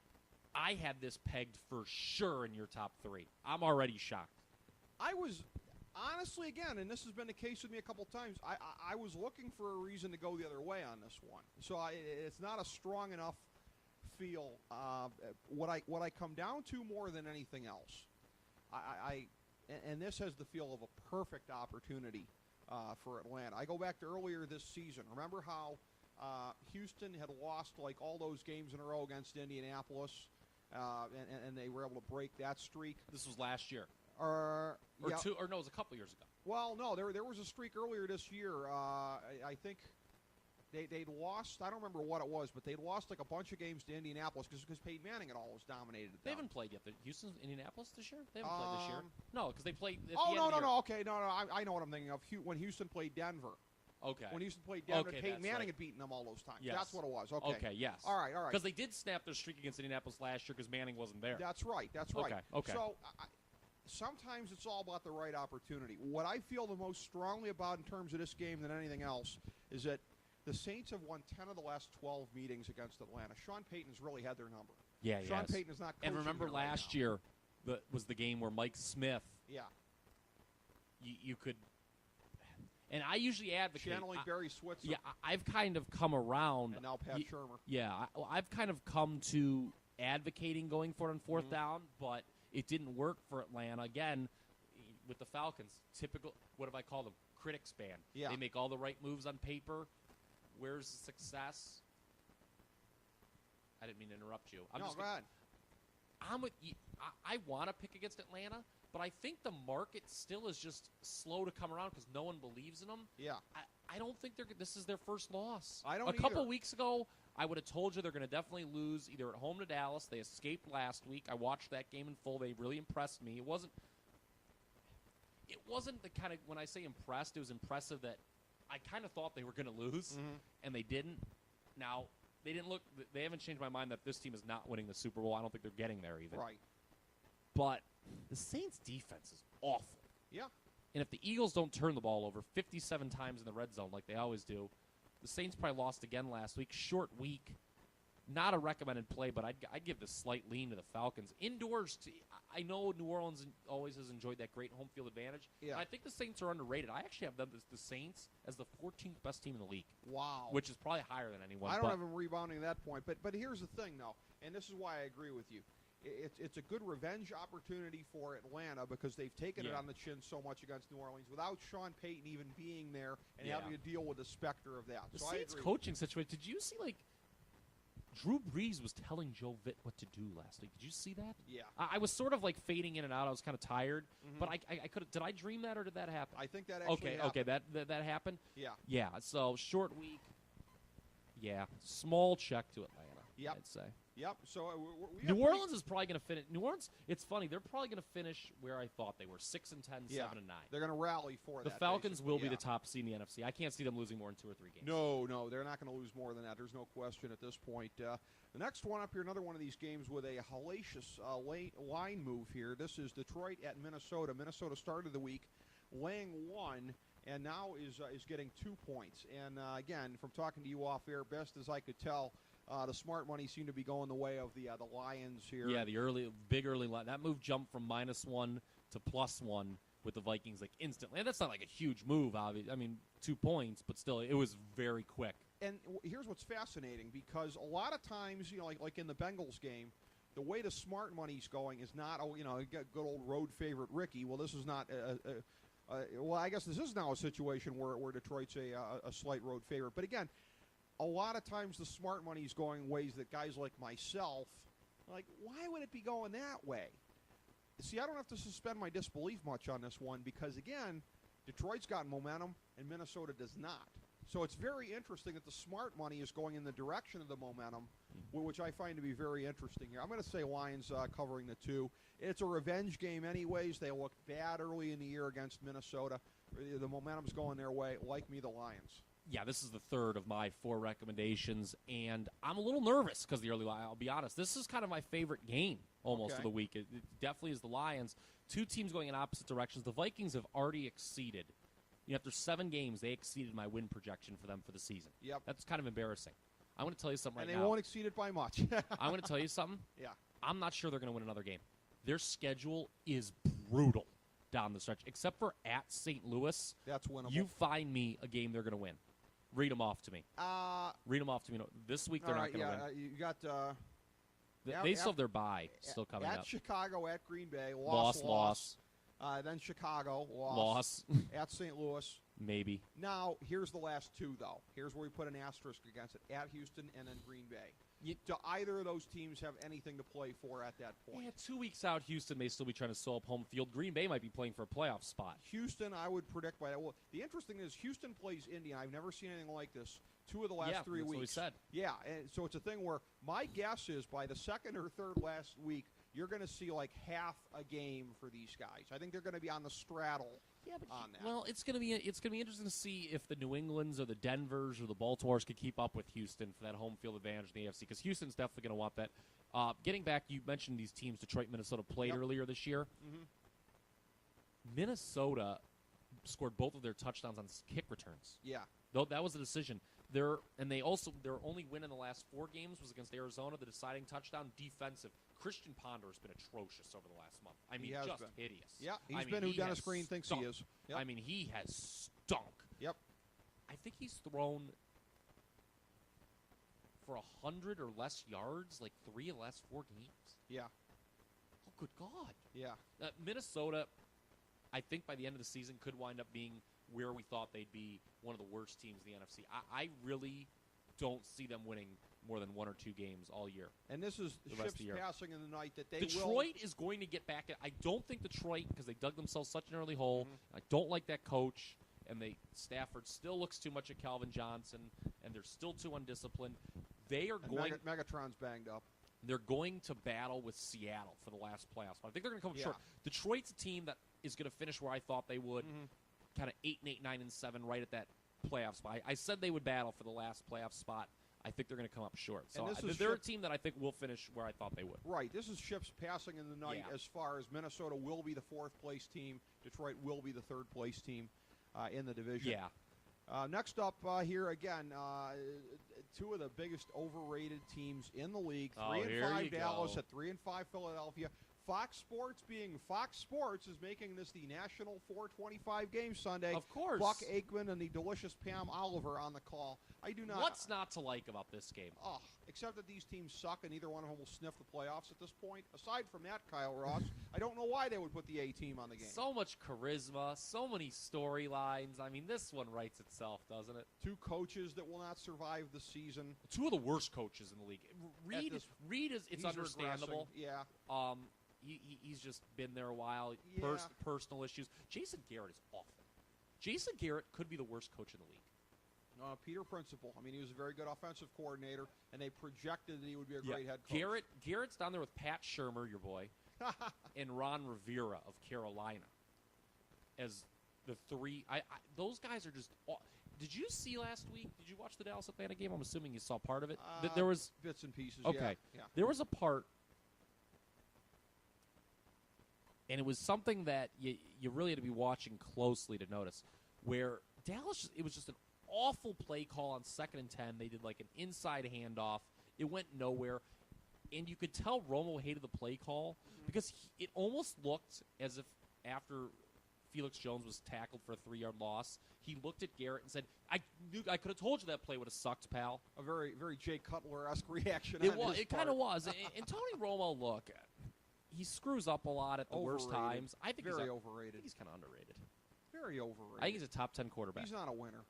I had this pegged for sure in your top 3. I'm already shocked. I was, honestly, again, and this has been the case with me a couple times, I was looking for a reason to go the other way on this one. So it's not a strong enough feel. What I come down to more than anything else, and this has the feel of a perfect opportunity for Atlanta. I go back to earlier this season. Remember how Houston had lost like all those games in a row against Indianapolis, and they were able to break that streak. This was last year. It was a couple years ago. Well, no, there was a streak earlier this year. I think they'd lost. I don't remember what it was, but they lost like a bunch of games to Indianapolis because Peyton Manning had always dominated them. They haven't played yet. Houston, Indianapolis this year. They haven't played this year. No, because they played. No. Okay, no. I know what I'm thinking of. When Houston played Denver. Okay. When Houston played Denver, Okay, Peyton Manning right. had beaten them all those times. Yes. That's what it was. Okay. Okay, yes. All right. Because they did snap their streak against Indianapolis last year because Manning wasn't there. That's right. Okay. So sometimes it's all about the right opportunity. What I feel the most strongly about in terms of this game than anything else is that the Saints have won 10 of the last 12 meetings against Atlanta. Sean Payton's really had their number. Yeah, Sean Payton is not coaching. And remember here right last now. year was the game where Mike Smith. Yeah. You could. And I usually advocate. Channeling Barry Switzer. Yeah, I've kind of come around. And now Pat Shermer. Yeah, I've kind of come to advocating going for it on 4th down, but it didn't work for Atlanta. Again, with the Falcons, typical, what have I called them? Critics band. Yeah. They make all the right moves on paper. Where's the success? I didn't mean to interrupt you. Go ahead. I want to pick against Atlanta, but I think the market still is just slow to come around because no one believes in them. Yeah. I don't think this is their first loss. I don't A couple either. weeks ago, I would have told you they're going to definitely lose either at home to Dallas. They escaped last week. I watched that game in full. They really impressed me. It wasn't the kind of, when I say impressed, it was impressive that I kind of thought they were going to lose, and they didn't. Now, they haven't changed my mind that this team is not winning the Super Bowl. I don't think they're getting there even. Right. But the Saints' defense is awful. Yeah. And if the Eagles don't turn the ball over 57 times in the red zone like they always do, the Saints probably lost again last week. Short week. Not a recommended play, but I'd give the slight lean to the Falcons. Indoors, I know New Orleans always has enjoyed that great home field advantage. Yeah. I think the Saints are underrated. I actually have them as the Saints as the 14th best team in the league. Wow. Which is probably higher than anyone. I don't have them rebounding that point. But here's the thing, though, and this is why I agree with you. It's a good revenge opportunity for Atlanta because they've taken it on the chin so much against New Orleans without Sean Payton even being there and having to deal with the specter of that. The so Saints I agree. coaching situation, did you see, Drew Brees was telling Joe Vitt what to do last week. Did you see that? Yeah. I was sort of like fading in and out. I was kind of tired, but I could. Did I dream that or did that happen? I think that actually happened. Okay, that happened. Yeah. Yeah. So short week. Yeah, small check to Atlanta. Yep. I'd say. Yep. So New Orleans is probably going to finish. New Orleans. It's funny. They're probably going to finish where I thought they were: 6-10, 7-9. They're going to rally for the that. The Falcons basically. will be the top seed in the NFC. I can't see them losing more than 2 or 3 games. No, they're not going to lose more than that. There's no question at this point. The next one up here, another one of these games with a hellacious late line move here. This is Detroit at Minnesota. Minnesota started the week laying 1. And now is getting 2 points. And again, from talking to you off air, best as I could tell, the smart money seemed to be going the way of the Lions here. Yeah, the big early line. That move jumped from -1 to +1 with the Vikings like instantly. And that's not like a huge move, obviously. I mean, 2 points, but still, it was very quick. And here's what's fascinating, because a lot of times, like in the Bengals game, the way the smart money's going is not, good old road favorite Ricky. Well, this is not well, I guess this is now a situation where Detroit's a slight road favorite. But again, a lot of times the smart money is going ways that guys like myself, like, why would it be going that way? See, I don't have to suspend my disbelief much on this one because, again, Detroit's got momentum and Minnesota does not. So it's very interesting that the smart money is going in the direction of the momentum, which I find to be very interesting here. I'm going to say Lions covering the 2. It's a revenge game anyways. They looked bad early in the year against Minnesota. The momentum's going their way. Like me, the Lions. Yeah, this is the third of my 4 recommendations, and I'm a little nervous because the early line. I'll be honest. This is kind of my favorite game almost of the week. It definitely is the Lions. 2 teams going in opposite directions. The Vikings have already exceeded. After 7 games, they exceeded my win projection for them for the season. Yep. That's kind of embarrassing. I'm going to tell you something right now. And they won't exceed it by much. I'm going to tell you something. Yeah. I'm not sure they're going to win another game. Their schedule is brutal down the stretch, except for at St. Louis. That's winnable. You find me a game they're going to win. Read them off to me. Read them off to me. No, this week they're not going to win. You got... they still have their bye still coming up. At Chicago, at Green Bay, loss. Then Chicago, loss. At St. Louis. Maybe. Now, here's the last 2, though. Here's where we put an asterisk against it. At Houston and then Green Bay. Do either of those teams have anything to play for at that point? Yeah, 2 weeks out, Houston may still be trying to sew up home field. Green Bay might be playing for a playoff spot. Houston, I would predict by that. Well, the interesting thing is Houston plays Indy, and I've never seen anything like this. 2 of the last 3 weeks. What we said. Yeah, and so it's a thing where my guess is by the second or third last week, you're going to see like half a game for these guys. I think they're going to be on the straddle on that. Well, it's going to be interesting to see if the New Englands or the Denvers or the Baltimores could keep up with Houston for that home field advantage in the AFC, because Houston's definitely going to want that. Getting back, you mentioned these teams Detroit, Minnesota played earlier this year. Mm-hmm. Minnesota scored both of their touchdowns on kick returns. Yeah. Though that was a decision. Their only win in the last 4 games was against Arizona, the deciding touchdown, defensive. Christian Ponder has been atrocious over the last month. I mean, just hideous. Yeah, he's been who Dennis Green thinks he is. Yep. I mean, he has stunk. Yep. I think he's thrown for 100 or less yards, like 3 of the last 4 games. Yeah. Oh, good God. Yeah. Minnesota, I think by the end of the season, could wind up being where we thought they'd be, one of the worst teams in the NFC. I really don't see them winning more than 1 or 2 games all year. And this is the rest of the year. Passing in the night that Detroit is going to get back. I don't think Detroit, because they dug themselves such an early hole. I don't like that coach, and Stafford still looks too much at Calvin Johnson, and they're still too undisciplined. They are going. Megatron's banged up. They're going to battle with Seattle for the last playoff spot. I think they're going to come up short. Detroit's a team that is going to finish where I thought they would. Kind of 8-8, 9-7, right at that playoff spot. I said they would battle for the last playoff spot. I think they're going to come up short. So they're a team that I think will finish where I thought they would. Right. This is ships passing in the night as far as Minnesota will be the 4th-place team. Detroit will be the 3rd-place team in the division. Yeah. Next up here, again, 2 of the biggest overrated teams in the league. 3-5 Dallas at 3-5 Philadelphia. Fox Sports, being Fox Sports, is making this the national 425 game Sunday. Of course. Buck Aikman and the delicious Pam Oliver on the call. I do not. What's not to like about this game? Oh, except that these teams suck and neither one of them will sniff the playoffs at this point. Aside from that, Kyle Ross, I don't know why they would put the A team on the game. So much charisma, so many storylines. I mean, this one writes itself, doesn't it? Two coaches that will not survive the season. Two of the worst coaches in the league. Reed is it's He's understandable. regressing. Yeah. He's just been there a while. Yeah. Personal issues. Jason Garrett is awful. Jason Garrett could be the worst coach in the league. Peter Principal. I mean, he was a very good offensive coordinator, and they projected that he would be a great head coach. Garrett's down there with Pat Shurmur, your boy, and Ron Rivera of Carolina as the three. Those guys are just. Did you see last week? Did you watch the Dallas Atlanta game? I'm assuming you saw part of it. There was bits and pieces. Okay. Yeah. There was a part, and it was something that you really had to be watching closely to notice, where Dallas. It was just an awful play call on 2nd and 10. They did like an inside handoff. It went nowhere. And you could tell Romo hated the play call because it almost looked as if after Felix Jones was tackled for a 3-yard loss, he looked at Garrett and said, I could have told you that play would have sucked, pal. A very, very Jay Cutler-esque reaction. It kind of was. And Tony Romo, look, he screws up a lot at the worst times. I think very overrated. overrated. I think he's kind of underrated. Very overrated. I think he's a top 10 quarterback. He's not a winner.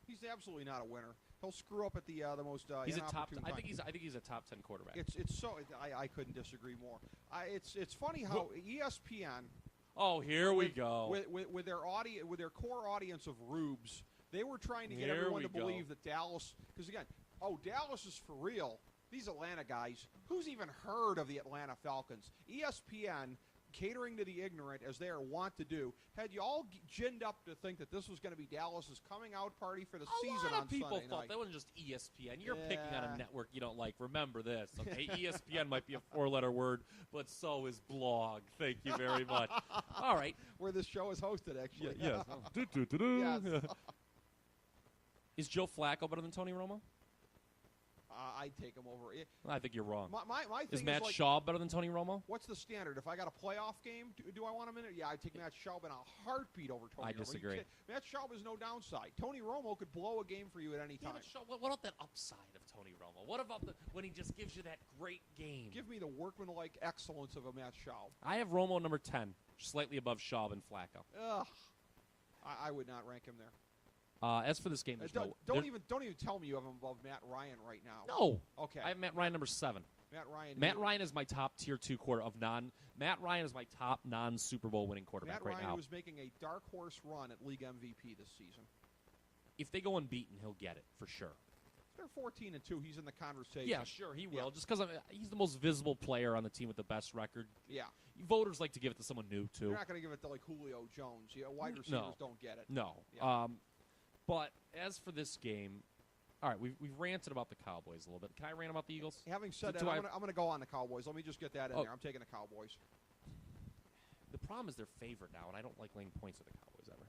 He's absolutely not a winner. He'll screw up at the most. He's a top. inopportune I time. think he's a top 10 quarterback. It's so. I couldn't disagree more. It's funny how ESPN. Oh, here we go. With their with their core audience of rubes, they were trying to get everyone to believe that Dallas. Because again, Dallas is for real. These Atlanta guys. Who's even heard of the Atlanta Falcons? ESPN. Catering to the ignorant, as they are wont to do, had you all ginned up to think that this was going to be Dallas's coming out party for the season on Sunday night. A lot of people thought that wasn't just ESPN. You're picking on a network you don't like. Remember this, okay? ESPN might be a 4-letter word, but so is blog. Thank you very much. All right. Where this show is hosted, actually. Yes. Yes. Is Joe Flacco better than Tony Romo? I'd take him over. I think you're wrong. My thing is Matt Schaub better than Tony Romo? What's the standard? If I got a playoff game, do I want him in it? Yeah, I'd take Matt Schaub in a heartbeat over Tony Romo. I disagree. Matt Schaub is no downside. Tony Romo could blow a game for you at any time. But what about that upside of Tony Romo? What about when he just gives you that great game? Give me the workmanlike excellence of a Matt Schaub. I have Romo number 10, slightly above Schaub and Flacco. Ugh. I would not rank him there. As for this game, don't even tell me you have him above Matt Ryan right now. No. Okay. I have Matt Ryan number 7. Matt Ryan is my top tier 2 quarter of non. Matt Ryan is my top non Super Bowl winning quarterback right now. Matt Ryan was making a dark horse run at league MVP this season. If they go unbeaten, he'll get it for sure. They're 14-2. He's in the conversation. Yeah, sure, he will. Just because he's the most visible player on the team with the best record. Yeah. Voters like to give it to someone new too. You're not going to give it to like Julio Jones. Wide receivers don't get it. No. Yeah. But as for this game, all right, we've ranted about the Cowboys a little bit. Can I rant about the Eagles? Having said that, I'm going to go on the Cowboys. Let me just get that in there. I'm taking the Cowboys. The problem is they're favored now, and I don't like laying points with the Cowboys ever.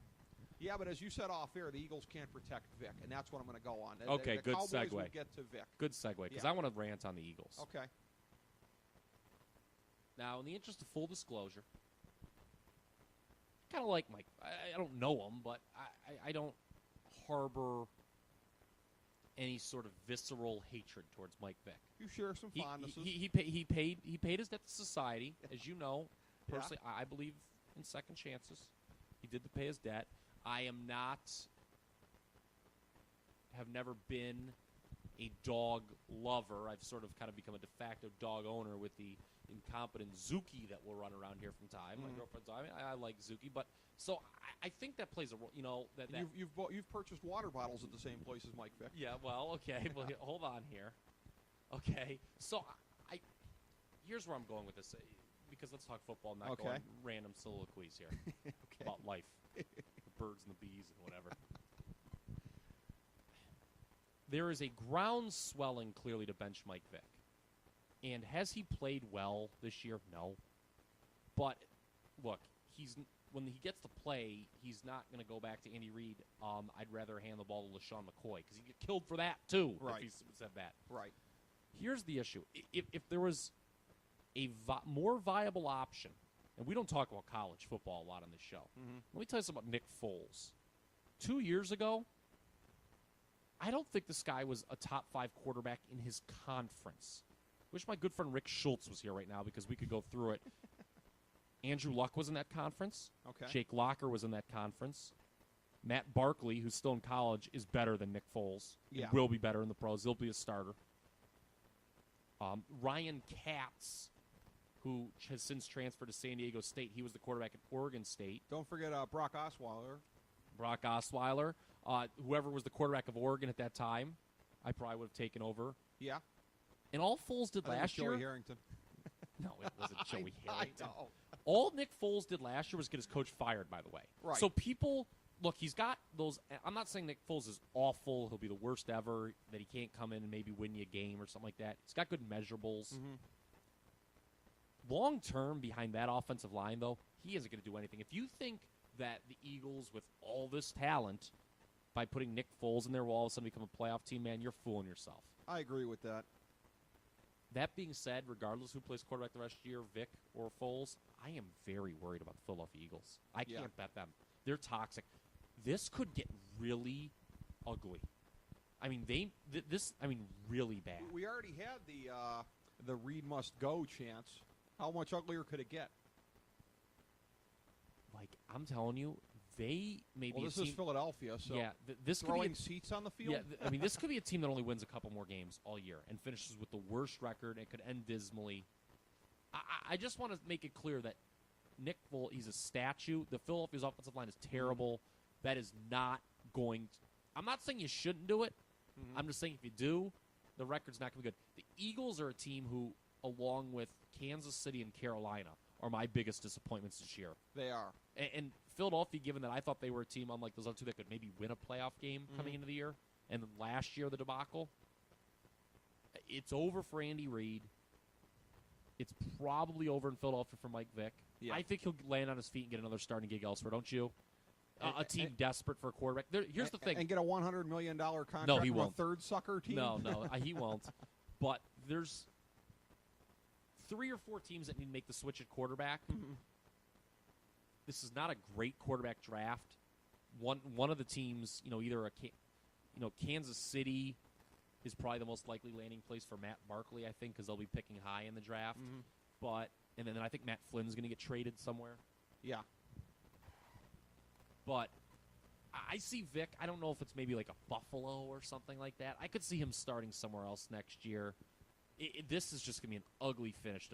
Yeah, but as you said off air, the Eagles can't protect Vic, and that's what I'm going to go on. Okay, the good Cowboys segue. Will get to Vic. Good segue, because I want to rant on the Eagles. Okay. Now, in the interest of full disclosure, kind of like Mike. I don't know him, but I don't harbor any sort of visceral hatred towards Mike Vick. You share some fondnesses. He paid his debt to society, as you know. Personally, I believe in second chances. He did pay his debt. I have never been a dog lover. I've sort of kind of become a de facto dog owner with the incompetent Zuki that will run around here from time. My girlfriend's. I like Zuki, but so I think that plays a role. You know that you've purchased water bottles at the same place as Mike Vick. Yeah. Well, okay. Well, hold on here. Okay. So here's where I'm going with this, because let's talk football, not go on random soliloquies here about life, the birds and the bees and whatever. There is a ground swelling clearly to bench Mike Vick. And has he played well this year? No. But, look, when he gets to play, he's not going to go back to Andy Reid. I'd rather hand the ball to LaShawn McCoy, because he'd get killed for that, too, if he said that. Right. Here's the issue. If there was a more viable option, and we don't talk about college football a lot on this show. Let me tell you something about Nick Foles. 2 years ago, I don't think this guy was a top 5 quarterback in his conference. Wish my good friend Rick Schultz was here right now because we could go through it. Andrew Luck was in that conference. Okay. Jake Locker was in that conference. Matt Barkley, who's still in college, is better than Nick Foles. Yeah. He will be better in the pros. He'll be a starter. Ryan Katz, who has since transferred to San Diego State. He was the quarterback at Oregon State. Don't forget Brock Osweiler. Brock Osweiler. Whoever was the quarterback of Oregon at that time, I probably would have taken over. Yeah. And all Foles did last year. Joey Harrington. No, it wasn't Joey Harrington. I know. All Nick Foles did last year was get his coach fired, by the way. Right. So people, look, he's got those. I'm not saying Nick Foles is awful. He'll be the worst ever, that he can't come in and maybe win you a game or something like that. He's got good measurables. Long term, behind that offensive line, though, he isn't going to do anything. If you think that the Eagles, with all this talent, by putting Nick Foles in there will all of a sudden become a playoff team, man, you're fooling yourself. I agree with that. That being said, regardless who plays quarterback the rest of the year, Vic or Foles, I am very worried about the Philadelphia Eagles. I can't bet them. They're toxic. This could get really ugly. I mean, really bad. We already had the Reed must go chance. How much uglier could it get? Like, I'm telling you, they may be Well, a this team. is Philadelphia, so Yeah, this could be throwing seats on the field? Yeah, this could be a team that only wins a couple more games all year and finishes with the worst record and could end dismally. I just want to make it clear that Nick Foles, he's a statue. The Philadelphia's offensive line is terrible. That is not going to – I'm not saying you shouldn't do it. I'm just saying if you do, the record's not going to be good. The Eagles are a team who, along with Kansas City and Carolina, are my biggest disappointments this year. They are. And Philadelphia, given that I thought they were a team unlike those other two that could maybe win a playoff game coming into the year, and then last year the debacle, it's over for Andy Reid. It's probably over in Philadelphia for Mike Vick. Yeah. I think he'll land on his feet and get another starting gig elsewhere, don't you? A team desperate for a quarterback. Here's the thing. And get a $100 million contract No, he from won't. a third sucker team? No, he won't. But there's 3 or 4 teams that need to make the switch at quarterback. This is not a great quarterback draft. One of the teams, either Kansas City is probably the most likely landing place for Matt Barkley, I think, because they'll be picking high in the draft. And then I think Matt Flynn's going to get traded somewhere. Yeah. But I see Vic. I don't know if it's maybe like a Buffalo or something like that. I could see him starting somewhere else next year. This is just going to be an ugly finish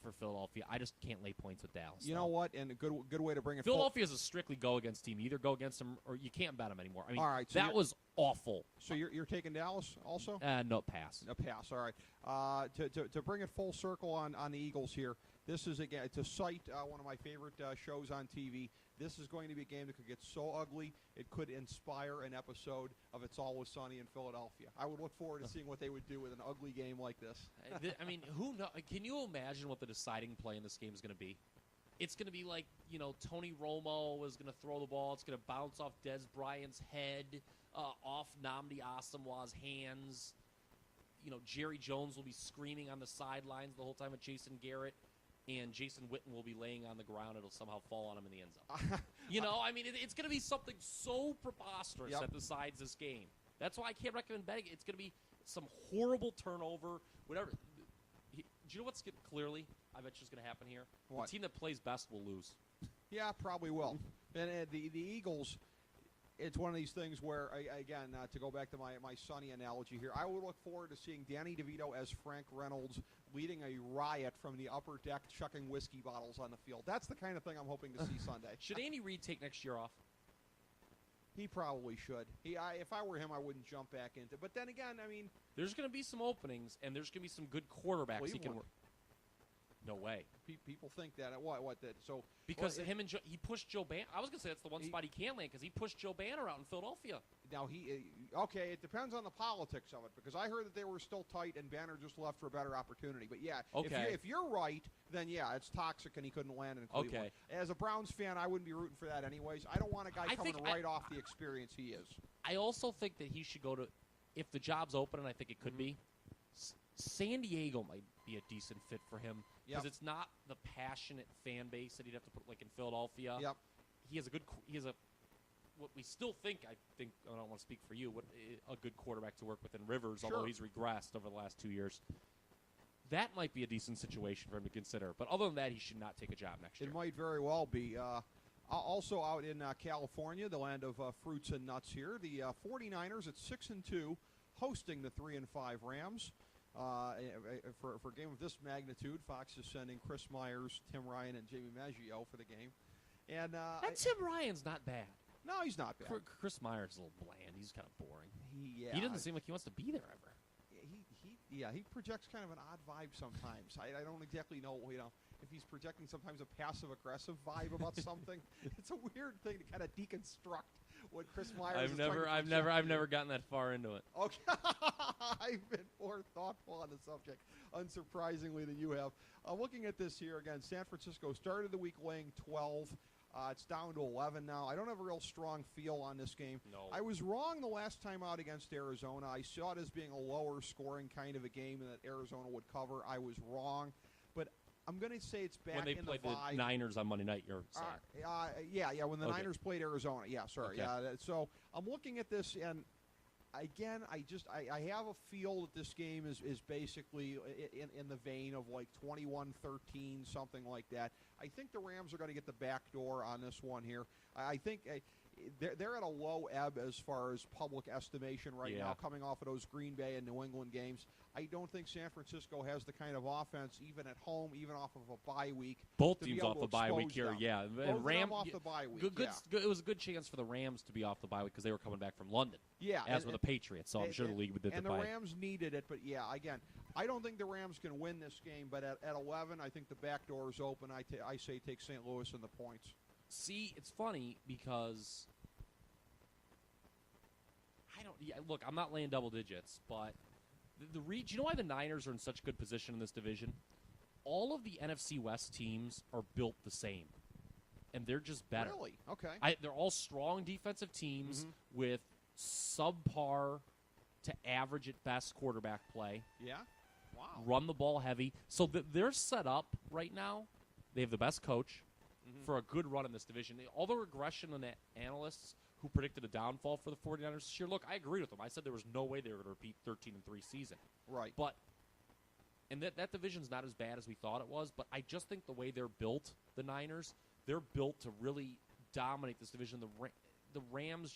for Philadelphia. I just can't lay points with Dallas. You know what? And a good way to bring it. Philadelphia is a strictly go-against team. You either go against them or you can't bet them anymore. I mean, all right, so that was awful. So you're taking Dallas also? No, pass. A pass. All right. To bring it full circle on the Eagles here, this is, again, to cite one of my favorite shows on TV, this is going to be a game that could get so ugly it could inspire an episode of It's Always Sunny in Philadelphia. I would look forward to seeing what they would do with an ugly game like this. I mean, who knows? Can you imagine what the deciding play in this game is going to be? It's going to be like, Tony Romo is going to throw the ball. It's going to bounce off Des Bryant's head, off Nnamdi Asamoah's hands. Jerry Jones will be screaming on the sidelines the whole time at Jason Garrett. And Jason Witten will be laying on the ground. It'll somehow fall on him in the end zone. I mean, it's going to be something so preposterous that decides this game. That's why I can't recommend betting. It's going to be some horrible turnover, whatever. Do you know what's clearly? I bet you is going to happen here. What? The team that plays best will lose. Yeah, probably will. And the Eagles, it's one of these things where, again, to go back to my Sonny analogy here, I would look forward to seeing Danny DeVito as Frank Reynolds leading a riot from the upper deck, chucking whiskey bottles on the field. That's the kind of thing I'm hoping to see Sunday. Should Andy Reid take next year off? He probably should. If I were him, I wouldn't jump back into. But then again, I mean, there's going to be some openings, and there's going to be some good quarterbacks he can work. No way. People think that. What that? So because he pushed Joe Banner. I was going to say that's the one spot he can land because he pushed Joe Banner out in Philadelphia. Now okay. It depends on the politics of it because I heard that they were still tight and Banner just left for a better opportunity. But yeah, okay. If you're right, then yeah, it's toxic and he couldn't land in Cleveland. Okay. As a Browns fan, I wouldn't be rooting for that anyways. I don't want a guy coming right off the experience he is. I also think that he should go to, if the job's open, and I think it could be, San Diego might be a decent fit for him because Yep. it's not the passionate fan base that he'd have to put like in Philadelphia. Yep. He has what we still think. I don't want to speak for you. A good quarterback to work with in Rivers, Sure. although he's regressed over the last 2 years. That might be a decent situation for him to consider. But other than that, he should not take a job next year. It might very well be. Also out in California, the land of fruits and nuts here, the 49ers at 6-2, hosting the 3-5 Rams. For a game of this magnitude, Fox is sending Chris Myers, Tim Ryan, and Jamie Maggio for the game. And Tim Ryan's not bad. No, he's not bad. Chris Myers is a little bland. He's kind of boring. He doesn't seem like he wants to be there ever. He projects kind of an odd vibe sometimes. I don't exactly know, if he's projecting sometimes a passive-aggressive vibe about something. It's a weird thing to kind of deconstruct what Chris Myers I've never gotten that far into it. Okay. I've been more thoughtful on the subject, unsurprisingly, than you have. Looking at this here again, San Francisco started the week laying 12. It's down to 11 now. I don't have a real strong feel on this game. No. I was wrong the last time out against Arizona. I saw it as being a lower scoring kind of a game and that Arizona would cover. I was wrong. But I'm going to say it's back when they in played the vibe. the Niners on Monday night, you're saying. When the Niners played Arizona. Yeah, sorry. Okay. Yeah, so I'm looking at this, and again, I have a feel that this game is basically in the vein of like 21-13, something like that. I think the Rams are going to get the back door on this one here. I think they're at a low ebb as far as public estimation right now, coming off of those Green Bay and New England games. I don't think San Francisco has the kind of offense, even at home, even off of a bye week. Both teams off the bye week here, yeah. Both Rams off the bye week. It was a good chance for the Rams to be off the bye week because they were coming back from London. Yeah, as were the Patriots. So I'm sure the league did the bye. And the Rams needed it, but again, I don't think the Rams can win this game. But at 11, I think the back door is open. I say take St. Louis and the points. See, it's funny because look, I'm not laying double digits, but do you know why the Niners are in such good position in this division? All of the NFC West teams are built the same, and they're just better. Really? Okay. They're all strong defensive teams with subpar to average at best quarterback play. Yeah? Wow. Run the ball heavy. So they're set up right now. They have the best coach for a good run in this division. All the regression on the analysts who predicted a downfall for the 49ers this year, look, I agreed with them. I said there was no way they were going to repeat 13-3 season. Right. And that division's not as bad as we thought it was, but I just think the way they're built, the Niners, they're built to really dominate this division. The Rams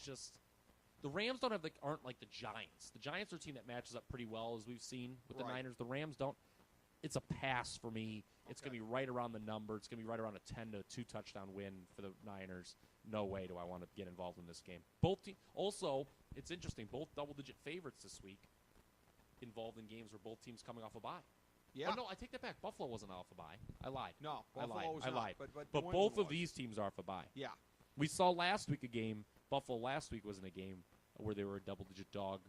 aren't like the Giants. The Giants are a team that matches up pretty well, as we've seen with the Niners. The Rams don't. It's a pass for me. It's going to be right around the number. It's going to be right around a 10-2 touchdown win for the Niners. No way do I want to get involved in this game. Also, it's interesting. Both double-digit favorites this week involved in games where both teams coming off a bye. Yeah. Oh, no, I take that back. Buffalo wasn't off a bye. I lied. No, Buffalo was I not, lied. But both of these teams are off a bye. Yeah. We saw last week a game. Buffalo last week was in a game where they were a double-digit dog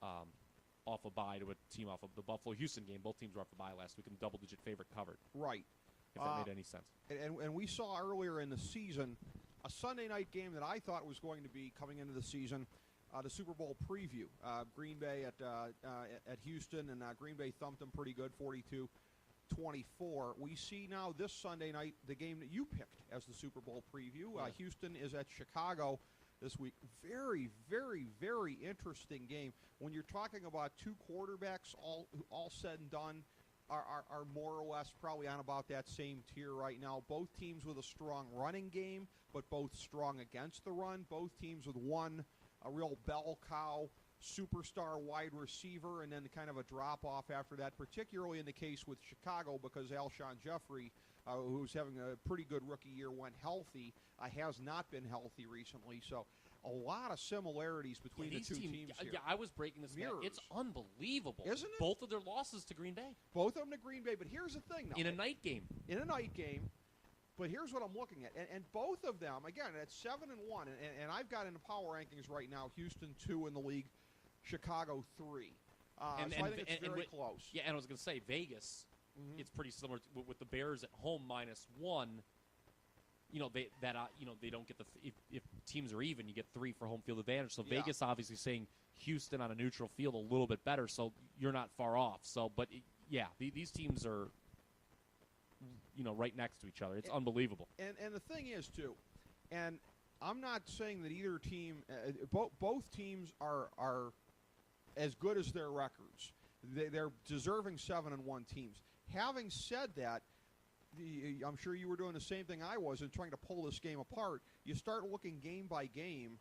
off a bye to a team off of the Buffalo-Houston game. Both teams were off a bye last week, and double-digit favorite covered. Right. If that made any sense. And we saw earlier in the season a Sunday night game that I thought was going to be coming into the season, the Super Bowl preview. Green Bay at Houston, and Green Bay thumped them pretty good, 42-24. We see now this Sunday night the game that you picked as the Super Bowl preview. Houston is at Chicago this week. Very, very, very interesting game. When you're talking about two quarterbacks, all said and done, are more or less probably on about that same tier right now. Both teams with a strong running game, but both strong against the run. Both teams with a real bell cow superstar wide receiver, and then kind of a drop-off after that, particularly in the case with Chicago because Alshon Jeffrey, who's having a pretty good rookie year, went healthy, has not been healthy recently. So a lot of similarities between the two teams here. Yeah, I was breaking this down. It's unbelievable. Isn't it? Both of their losses to Green Bay. Both of them to Green Bay, but here's the thing now. In a night game. But here's what I'm looking at. And both of them, again, at 7-1, and I've got in the power rankings right now, Houston 2 in the league, Chicago 3. So I think it's very close. Yeah, and I was going to say, Vegas, it's pretty similar with the Bears at home -1. They don't get if teams are even, you get 3 for home field advantage. So Yeah. Vegas obviously saying Houston on a neutral field a little bit better, so you're not far off. So, but these teams are, right next to each other. It's unbelievable. And the thing is too, and I'm not saying that either team, both teams are as good as their records. They're deserving 7-1 teams. Having said that, I'm sure you were doing the same thing I was in trying to pull this game apart. You start looking game by game.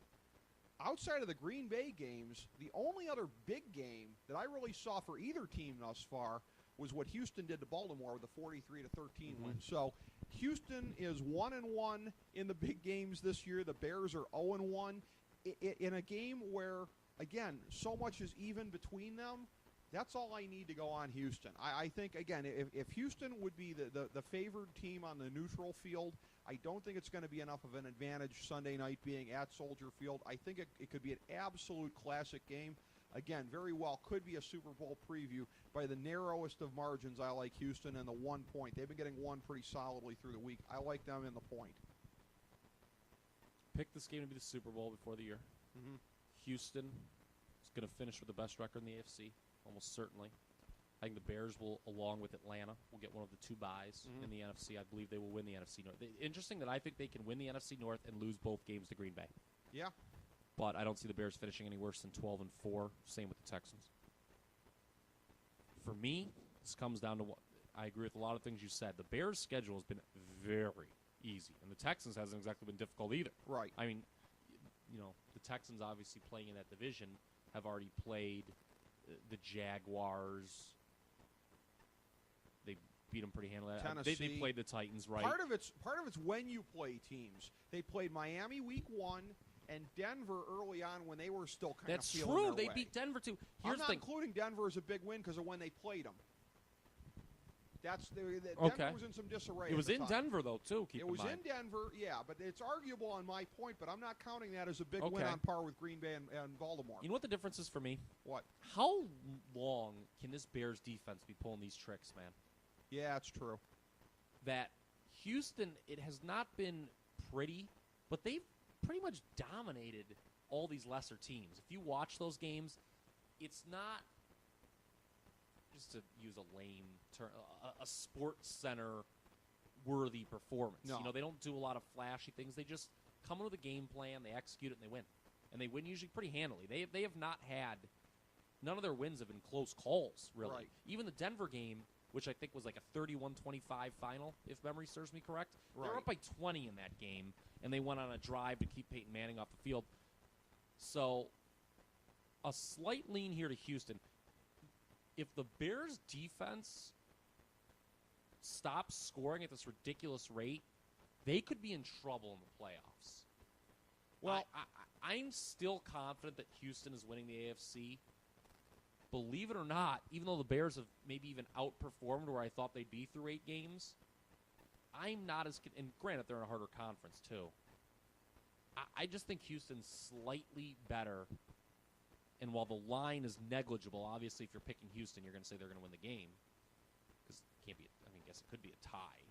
Outside of the Green Bay games, the only other big game that I really saw for either team thus far was what Houston did to Baltimore with a 43-13 win. So Houston is 1-1 in the big games this year. The Bears are 0-1 in a game where, again, so much is even between them. That's all I need to go on Houston. I think, again, if Houston would be the favored team on the neutral field, I don't think it's going to be enough of an advantage Sunday night being at Soldier Field. I think it could be an absolute classic game. Again, very well could be a Super Bowl preview. By the narrowest of margins, I like Houston and the 1 point. They've been getting one pretty solidly through the week. I like them in the point. Pick this game to be the Super Bowl before the year. Mm-hmm. Houston is going to finish with the best record in the AFC, almost certainly. I think the Bears will, along with Atlanta, will get one of the 2 byes in the NFC. I believe they will win the NFC North. Interesting that I think they can win the NFC North and lose both games to Green Bay. Yeah. But I don't see the Bears finishing any worse than 12-4. Same with the Texans. For me, this comes down to what I agree with a lot of things you said. The Bears' schedule has been very easy, and the Texans hasn't exactly been difficult either. Right. I mean, the Texans obviously playing in that division have already played the Jaguars. They beat them pretty handily. Tennessee. They played the Titans, right? Part of it's when you play teams. They played Miami week 1 and Denver early on when they were still kind That's of feeling true. their They way. beat Denver too. I'm Here's not the including Denver as a big win because of when they played them. Denver was in some disarray. It was at the in time. Denver though too. Keep It in was mind. in Denver, yeah, but it's arguable on my point. But I'm not counting that as a big win Okay. on par with Green Bay and Baltimore. You know what the difference is for me? What? How long can this Bears defense be pulling these tricks, man? Yeah, it's true. That Houston, it has not been pretty, but they've pretty much dominated all these lesser teams. If you watch those games, it's not, just to use a lame term, a sports center worthy performance. No. They don't do a lot of flashy things. They just come into the game plan, they execute it, and they win. And they win usually pretty handily. They have not had, none of their wins have been close calls, really. Right. Even the Denver game, which I think was like a 31-25 final, if memory serves me correct. They were Right. up by 20 in that game, and they went on a drive to keep Peyton Manning off the field. So, a slight lean here to Houston. If the Bears' defense stops scoring at this ridiculous rate, they could be in trouble in the playoffs. Well, I'm still confident that Houston is winning the AFC. Believe it or not, even though the Bears have maybe even outperformed where I thought they'd be through 8 games, I'm not as... And granted, they're in a harder conference, too. I just think Houston's slightly better. And while the line is negligible, obviously, if you're picking Houston, you're going to say they're going to win the game. Because it can't be... I guess it could be a tie.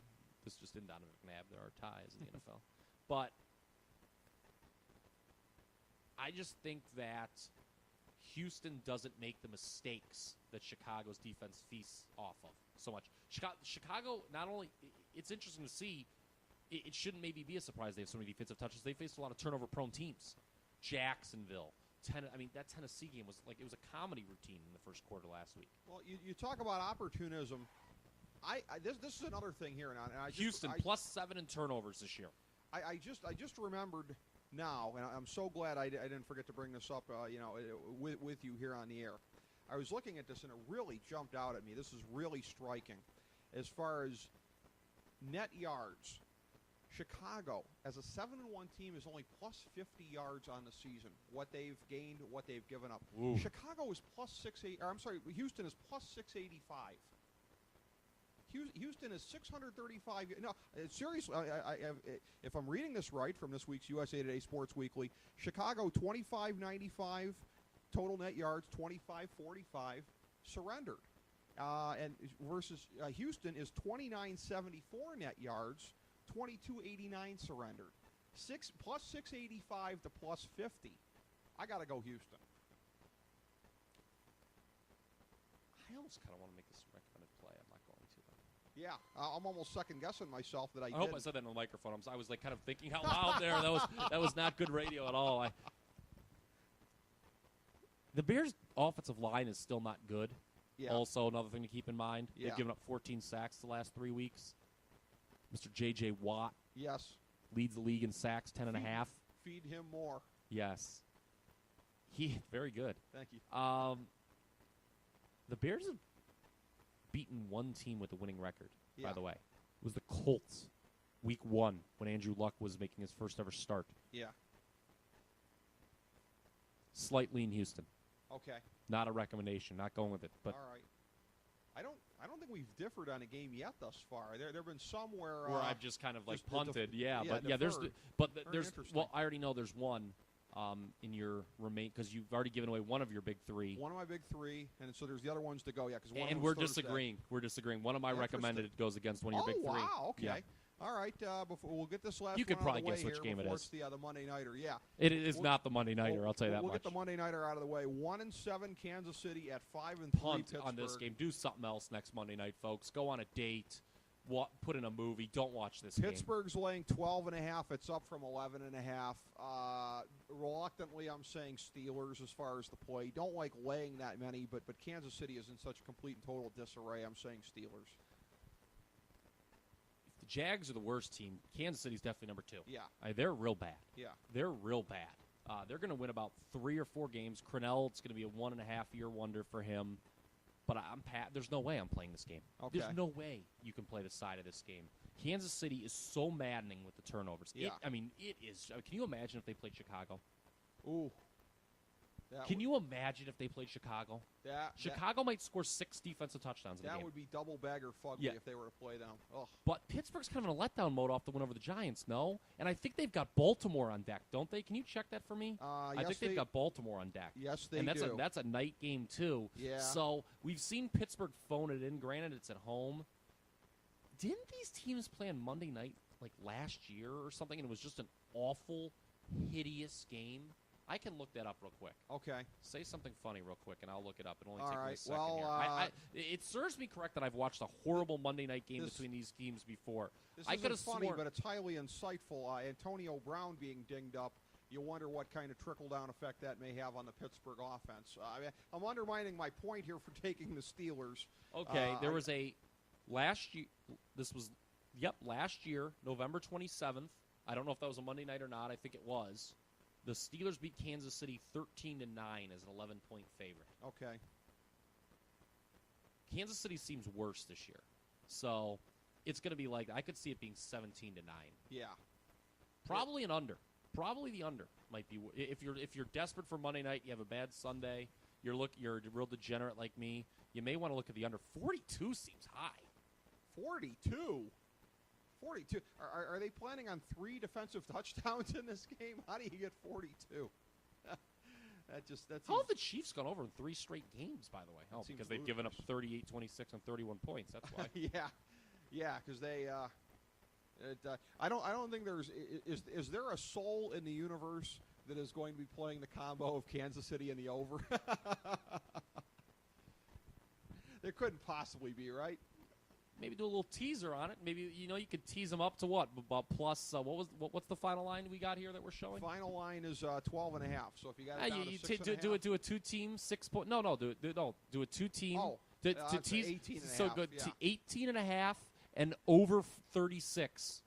This just in Donovan McNabb. There are ties in the NFL. But I just think that Houston doesn't make the mistakes that Chicago's defense feasts off of so much. Chicago, not only, it's interesting to see, it shouldn't maybe be a surprise they have so many defensive touches. They faced a lot of turnover-prone teams. Jacksonville. That Tennessee game was like, it was a comedy routine in the first quarter last week. Well, you talk about opportunism. This is another thing here. And Houston, +7 in turnovers this year. I just remembered now, and I'm so glad I didn't forget to bring this up, with you here on the air. I was looking at this, and it really jumped out at me. This is really striking. As far as net yards, Chicago, as a 7-1 team, is only +50 yards on the season. What they've gained, what they've given up. Ooh. Chicago is +680. Or I'm sorry, Houston is +685. Houston is 635. No, seriously, if I'm reading this right from this week's USA Today Sports Weekly, Chicago 2595 total net yards, 2545 surrendered, and versus Houston is 2974 net yards, 2289 surrendered. Plus 685 to plus 50. I got to go Houston. I almost kind of want to make this a recommended play. I'm not going to, though. Yeah, I'm almost second-guessing myself that I hope I said that on the microphone. I was like kind of thinking out loud there. That was not good radio at all. The Bears' offensive line is still not good. Yeah. Also, another thing to keep in mind, Yeah. they've given up 14 sacks the last 3 weeks. Mr. J.J. Watt Yes. leads the league in sacks, 10.5. Feed him more. Yes. Very good. Thank you. The Bears have beaten one team with a winning record, Yeah. by the way. It was the Colts, week 1, when Andrew Luck was making his first ever start. Yeah. Slight lean Houston. Okay. Not a recommendation. Not going with it. But all right. I don't think we've differed on a game yet thus far. There have been some where I've just kind of like just punted. deferred. There's interesting. well, I already know there's one in your remain because you've already given away one of your big 3. One of my big 3, and so there's the other ones to go. Yeah, because And we're disagreeing. We're disagreeing. One of my recommended goes against one of your big 3. Oh wow. Okay. Yeah. All right. Before we'll get this last. You could one out of probably the way guess which here game it before is. It's the Monday nighter. Yeah. It is not the Monday nighter. I'll tell you that we'll much. Get the Monday nighter out of the way. 1-7 Kansas City at 5-3 Punt Pittsburgh. on this game. Do something else next Monday night, folks. Go on a date. Put in a movie. Don't watch this game. Pittsburgh's laying 12.5. It's up from 11.5. Reluctantly, I'm saying Steelers as far as the play. Don't like laying that many, but Kansas City is in such complete and total disarray. I'm saying Steelers. If the Jags are the worst team, Kansas City's definitely number 2. Yeah. They're real bad. Yeah. They're real bad. They're going to win about 3 or 4 games. Crennel, it's going to be a 1.5-year wonder for him. But there's no way I'm playing this game. Okay. There's no way you can play the side of this game. Kansas City is so maddening with the turnovers. Yeah. It is. Can you imagine if they played Chicago? Ooh. Can you imagine if they played Chicago? Chicago might score 6 defensive touchdowns in the game. That would be double bagger fugly if they were to play them. Ugh. But Pittsburgh's kind of in a letdown mode off the win over the Giants, no? And I think they've got Baltimore on deck, don't they? Can you check that for me? I think they've got Baltimore on deck. Yes, they do. And that's a night game, too. Yeah. So we've seen Pittsburgh phone it in. Granted, it's at home. Didn't these teams play on Monday night like last year or something, and it was just an awful, hideous game? I can look that up real quick. Okay. Say something funny real quick, and I'll look it up. It'll only All take me right. a second Well, here. It serves me correct that I've watched a horrible Monday night game between these teams before. This I could have isn't funny, sworn. but it's highly insightful. Antonio Brown being dinged up. You wonder what kind of trickle-down effect that may have on the Pittsburgh offense. I'm undermining my point here for taking the Steelers. Okay, there was a last year. This was, last year, November 27th. I don't know if that was a Monday night or not. I think it was. The Steelers beat Kansas City 13-9 as an 11-point favorite. Okay. Kansas City seems worse this year, so it's going to be like I could see it being 17-9. Yeah. Probably an under. Probably the under might be if you're desperate for Monday night. You have a bad Sunday. You're a real degenerate like me. You may want to look at the under. 42 seems high. 42. 42. Are they planning on 3 defensive touchdowns in this game? How do you get 42? That's How have the Chiefs gone over in 3 straight games, by the way? Oh, because they've given up 38, 26, and 31 points. That's why. Yeah, because they. I don't think there's. Is there a soul in the universe that is going to be playing the combo of Kansas City and the over? There couldn't possibly be, right? Maybe do a little teaser on it. Maybe you could tease them up to what? About plus what's the final line we got here that we're showing? Final line is 12.5. So if you got it down to 6.5. do a 2-team 6 point. No, do a 2-team. Oh, to tease 18.5. So good. 18.5 and over 36.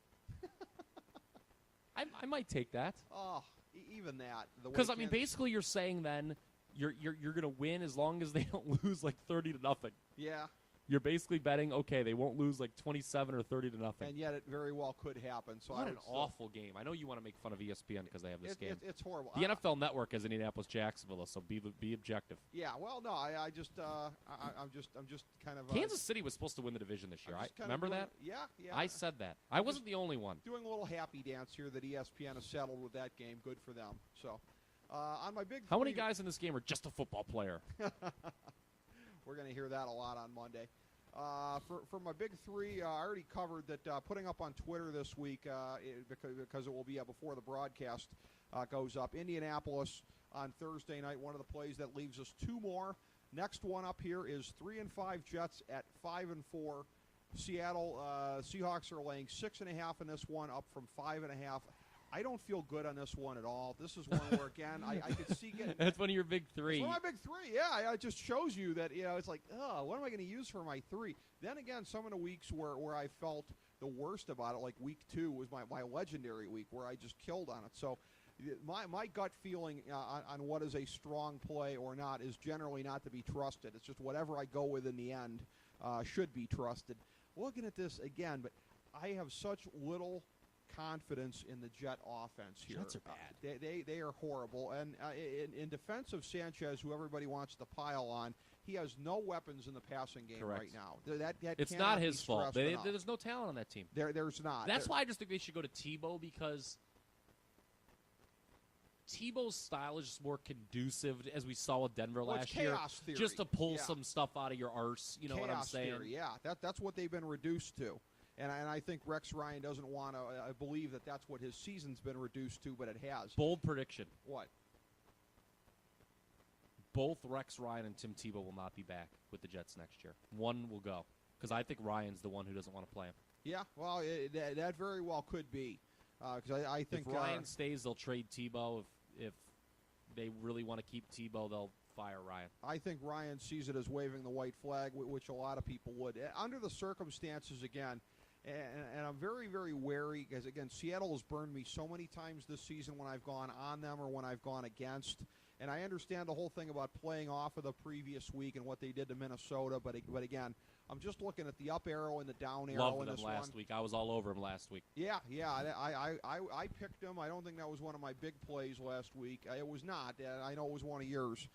I might take that. Oh, even that. Because basically you're saying then you're going to win as long as they don't lose like 30-0. Yeah. You're basically betting, okay, they won't lose like 27 or 30-0. And yet it very well could happen. So what an awful game. I know you want to make fun of ESPN because they have this game. It's horrible. The NFL Network has Indianapolis-Jacksonville, so be objective. Yeah, well, no, I'm just kind of. Kansas City was supposed to win the division this year. Remember that? Yeah. I said that. I wasn't the only one. Doing a little happy dance here that ESPN has settled with that game. Good for them. So, on my big. How many guys in this game are just a football player? We're going to hear that a lot on Monday. For my big three, I already covered that putting up on Twitter this week because it will be before the broadcast goes up. Indianapolis on Thursday night, one of the plays that leaves us two more. Next one up here is 3-5 Jets at 5-4. Seattle Seahawks are laying 6.5 in this one, up from 5.5. I don't feel good on this one at all. This is one where, again, I could see getting... That's one of your big three. It's one of my big three, yeah. It just shows you that, it's like, what am I going to use for my three? Then again, some of the weeks where I felt the worst about it, like week 2 was my legendary week where I just killed on it. So my gut feeling on what is a strong play or not is generally not to be trusted. It's just whatever I go with in the end should be trusted. Looking at this again, but I have such little confidence in the Jet offense here. Jets are bad. They are horrible. And in defense of Sanchez, who everybody wants to pile on, he has no weapons in the passing game right now. It's not his fault. There's no talent on that team. There's not. That's why I just think they should go to Tebow, because Tebow's style is just more conducive, as we saw with Denver last year. Chaos theory. Just to pull some stuff out of your arse. You know chaos what I'm saying? Theory, yeah. That's what they've been reduced to. And I think Rex Ryan doesn't want to believe that that's what his season's been reduced to, but it has. Bold prediction. What? Both Rex Ryan and Tim Tebow will not be back with the Jets next year. One will go, because I think Ryan's the one who doesn't want to play him. Yeah, well, that very well could be. Because I think if Ryan stays, they'll trade Tebow. If they really want to keep Tebow, they'll fire Ryan. I think Ryan sees it as waving the white flag, which a lot of people would. Under the circumstances, again, and I'm very, very wary, because, again, Seattle has burned me so many times this season when I've gone on them or when I've gone against. And I understand the whole thing about playing off of the previous week and what they did to Minnesota, but again, I'm just looking at the up arrow and the down arrow Loved in them this last one. week. I was all over him last week. Yeah. I picked him. I don't think that was one of my big plays last week. It was not. I know it was one of yours.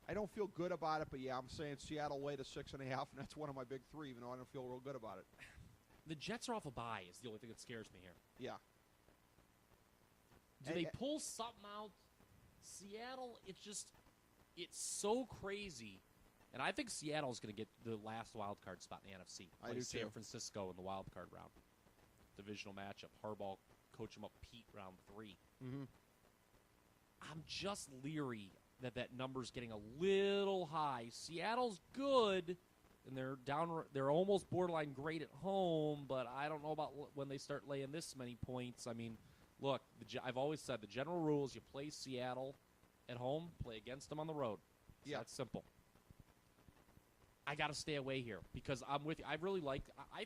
I don't feel good about it, but yeah, I'm saying Seattle laid a 6.5, and that's one of my big three, even though I don't feel real good about it. The Jets are off a bye is the only thing that scares me here. Yeah. Do they pull something out? Seattle, it's so crazy. And I think Seattle's going to get the last wild card spot in the NFC. I do San too. Francisco in the wild card round. Divisional matchup. Harbaugh coach him up Pete round 3. Mm-hmm. I'm just leery that number's getting a little high. Seattle's good, and they're almost borderline great at home, but I don't know about when they start laying this many points. I mean, look, I've always said the general rule is you play Seattle at home, play against them on the road. Yeah. That's simple. I got to stay away here because I'm with you. I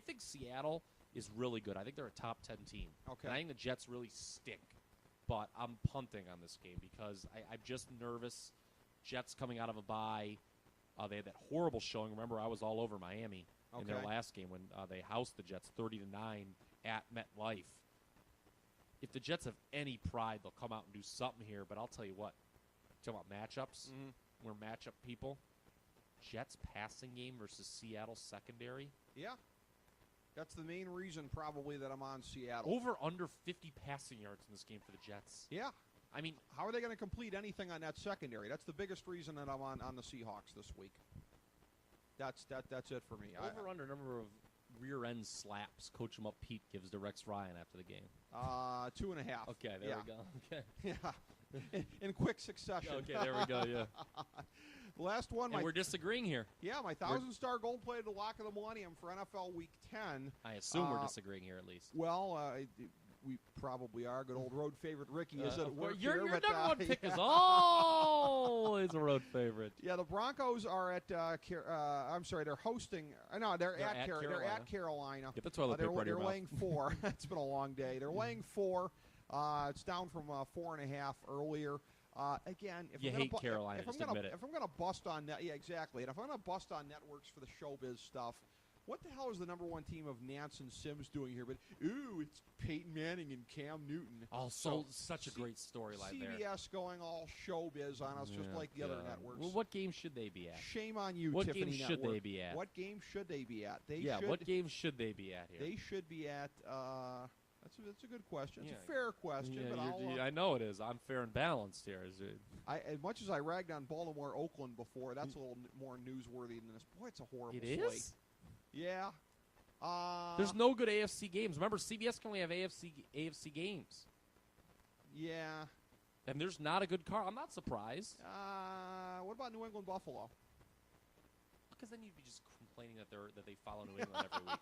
think Seattle is really good. I think they're a top 10 team. Okay. And I think the Jets really stink. But I'm punting on this game because I'm just nervous. Jets coming out of a bye. They had that horrible showing. Remember, I was all over Miami in their last game when they housed the Jets 30-9 at MetLife. If the Jets have any pride, they'll come out and do something here. But I'll tell you what. Talking about matchups, we're matchup people. Jets passing game versus Seattle secondary. Yeah. That's the main reason probably that I'm on Seattle. Over under 50 passing yards in this game for the Jets. Yeah. I mean, how are they going to complete anything on that secondary? That's the biggest reason that I'm on the Seahawks this week. That's it for me. Over under number of rear end slaps Coach 'em up Pete gives to Rex Ryan after the game. 2.5. Okay, there we go. Okay. Yeah. In quick succession. Okay, there we go, yeah. Last one. And we're disagreeing here. Yeah, my 1,000-star gold plated the lock of the millennium for NFL Week 10. I assume we're disagreeing here at least. Well, we probably are. Good old road favorite Ricky is at work your here. Your number one pick is always a road favorite. Yeah, the Broncos are at. I'm sorry, they're hosting. No, they're at Carolina. They're at Carolina. Get the toilet paper out of your They're mouth. laying 4. It's been a long day. They're laying 4. It's down from 4.5 earlier. Again, if you I'm hate gonna, Carolina, if I'm going to bust on net, yeah, exactly. And if I'm going to bust on networks for the showbiz stuff, what the hell is the number one team of Nance and Sims doing here? But it's Peyton Manning and Cam Newton. Also, such a great storyline there. CBS going all showbiz on us, just like the other networks. Well, what game should they be at? Shame on you, what Tiffany game should Network. they be at? What game should they be at? What game should they be at here? They should be at. That's a good question. Yeah. It's a fair question, Yeah, but I know it is. I'm fair and balanced here. as much as I ragged on Baltimore, Oakland before, that's a little more newsworthy than this. Boy, it's a horrible It slate. is? Yeah. There's no good AFC games. Remember, CBS can only have AFC games. Yeah. And there's not a good card. I'm not surprised. What about New England Buffalo? Because then you'd be just complaining that they follow New England every week.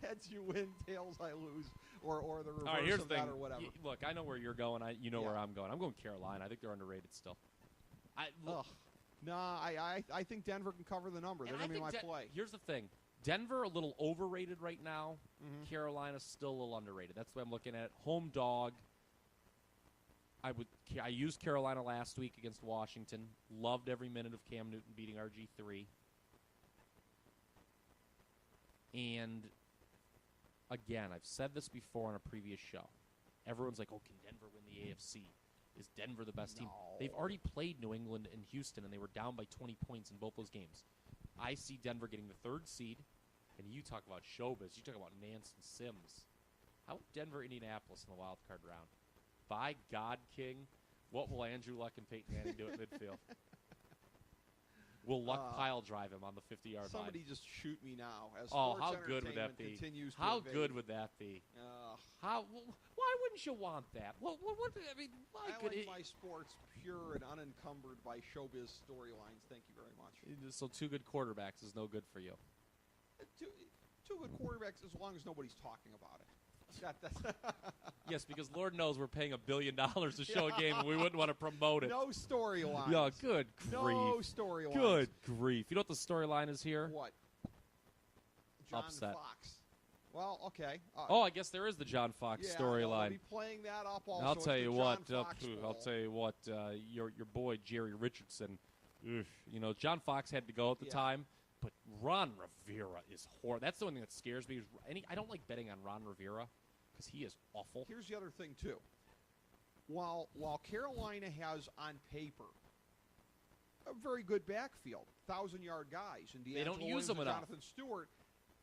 Heads you win, tails I lose, or the reverse All right, here's of the thing. that, or whatever. Look, I know where you're going. You know where I'm going. I'm going Carolina. I think they're underrated still. I think Denver can cover the number. They're going to be my play. Here's the thing. Denver a little overrated right now. Mm-hmm. Carolina's still a little underrated. That's the way I'm looking at it. Home dog. I used Carolina last week against Washington. Loved every minute of Cam Newton beating RG3. And again, I've said this before on a previous show. Everyone's like, "Oh, can Denver win the AFC? Is Denver the best team?" They've already played New England and Houston, and they were down by 20 points in both those games. I see Denver getting the third seed, and you talk about showbiz. You talk about Nance and Sims. How about Denver, Indianapolis in the wild card round? By God, King, what will Andrew Luck and Peyton Manning do at midfield? Will Luck pile drive him on the 50-yard line? Somebody just shoot me now. As how sports good would that be? How good would that be? Why wouldn't you want that? Why I like my sports pure and unencumbered by showbiz storylines. Thank you very much. So 2 good quarterbacks is no good for you. Two good quarterbacks as long as nobody's talking about it. Yes, because Lord knows we're paying $1 billion to show a game, and we wouldn't want to promote it. No storylines. Yeah, good grief. No storylines. Good grief. You know what the storyline is here? What? John Upset. Fox. Well, okay. I guess there is the John Fox storyline. I'll be playing that up also. I'll tell you what. Bowl. Your boy Jerry Richardson. John Fox had to go at the time. But Ron Rivera is horrible. That's the one thing that scares me. I don't like betting on Ron Rivera because he is awful. Here's the other thing, too. While Carolina has, on paper, a very good backfield, 1,000-yard guys, and they don't use them enough. Jonathan Stewart,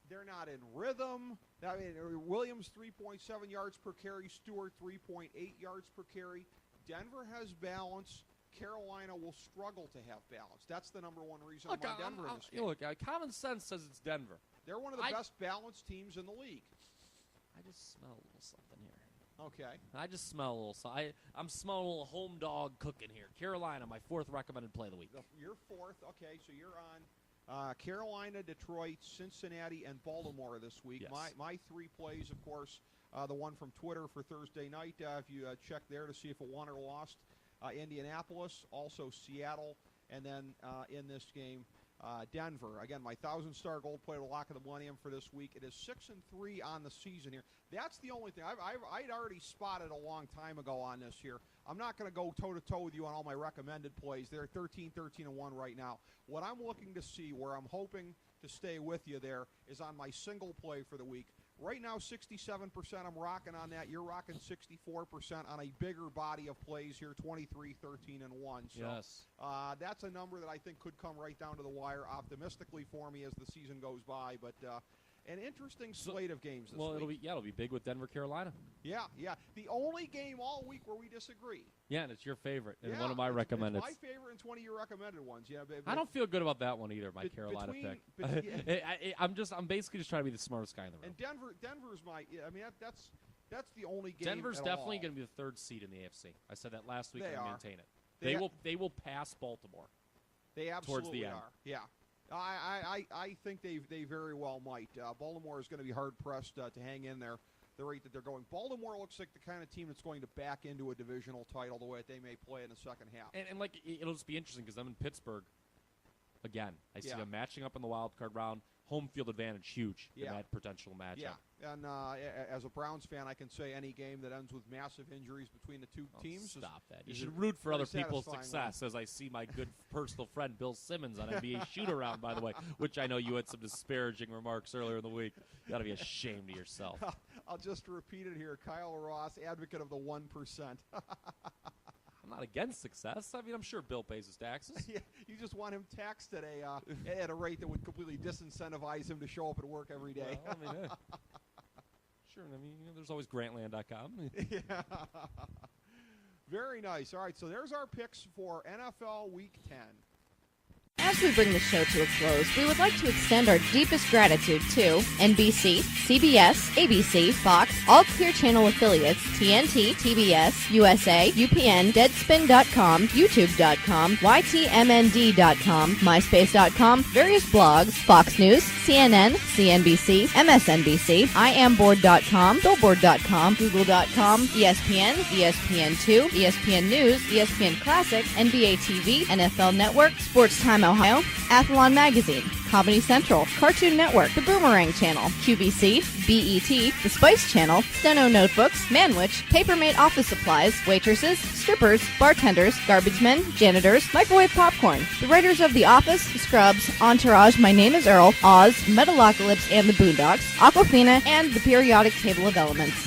they're not in rhythm. I mean, Williams, 3.7 yards per carry. Stewart, 3.8 yards per carry. Denver has balance. Carolina will struggle to have balance. That's the number one reason I'm on Denver in this game. Look, common sense says it's Denver. They're one of the best balanced teams in the league. I just smell a little something here. Okay. I just smell a little something. I'm smelling a little home dog cooking here. Carolina, my 4th recommended play of the week. Your 4th. Okay, so you're on Carolina, Detroit, Cincinnati, and Baltimore this week. Yes. My 3 plays, of course, the one from Twitter for Thursday night. If you check there to see if it won or lost. Indianapolis, also Seattle, and then in this game, Denver. Again, my 1,000-star gold player lock of the millennium for this week. It is 6-3 on the season here. That's the only thing. I'd already spotted a long time ago on this here. I'm not going to go toe-to-toe with you on all my recommended plays. They're 13-1 right now. What I'm looking to see, where I'm hoping to stay with you there, is on my single play for the week. Right now, 67% I'm rocking on that. You're rocking 64% on a bigger body of plays here, 23, 13, and 1. So, yes. That's a number that I think could come right down to the wire optimistically for me as the season goes by. But an interesting slate of games this week. It'll be big with Denver, Carolina. Yeah. The only game all week where we disagree. Yeah, and it's your favorite and one of my recommended. It's my favorite and 20 of your recommended ones. Yeah, I don't feel good about that one either. My Carolina pick. I'm basically just trying to be the smartest guy in the room. And Denver's my. I mean, that's the only game. Denver's definitely going to be the 3rd seed in the AFC. I said that last week. I maintain it. They will pass Baltimore. They absolutely towards the end. are. Yeah. I think they very well might. Baltimore is going to be hard-pressed to hang in there the rate that they're going. Baltimore looks like the kind of team that's going to back into a divisional title the way that they may play in the second half. And it'll just be interesting because I'm in Pittsburgh again. I see them matching up in the wild card round. Home field advantage, huge in that potential matchup. Yeah, and as a Browns fan, I can say any game that ends with massive injuries between the two teams. Stop that. You should root for other people's success, as I see my good personal friend Bill Simmons on NBA shoot-around, by the way, which I know you had some disparaging remarks earlier in the week. You got to be ashamed of yourself. I'll just repeat it here. Kyle Ross, advocate of the 1%. I'm not against success. I mean, I'm sure Bill pays his taxes. Yeah, you just want him taxed at a rate that would completely disincentivize him to show up at work every day. Well, I mean, Sure. I mean, there's always Grantland.com. Yeah. Very nice. All right, so there's our picks for NFL Week 10. As we bring the show to a close, we would like to extend our deepest gratitude to NBC, CBS, ABC, Fox, all Clear Channel affiliates, TNT, TBS, USA, UPN, Deadspin.com, YouTube.com, YTMND.com, MySpace.com, various blogs, Fox News, CNN, CNBC, MSNBC, IamBoard.com, Billboard.com, Google.com, ESPN, ESPN2, ESPN News, ESPN Classic, NBA TV, NFL Network, Sports Time Ohio, Athlon Magazine, Comedy Central, Cartoon Network, The Boomerang Channel, QVC, BET, The Spice Channel, Steno Notebooks, Manwich, Papermate Office Supplies, waitresses, strippers, bartenders, garbage men, janitors, microwave popcorn, the writers of The Office, Scrubs, Entourage, My Name is Earl, Oz, Metalocalypse and the Boondocks, Aquafina, and the Periodic Table of Elements.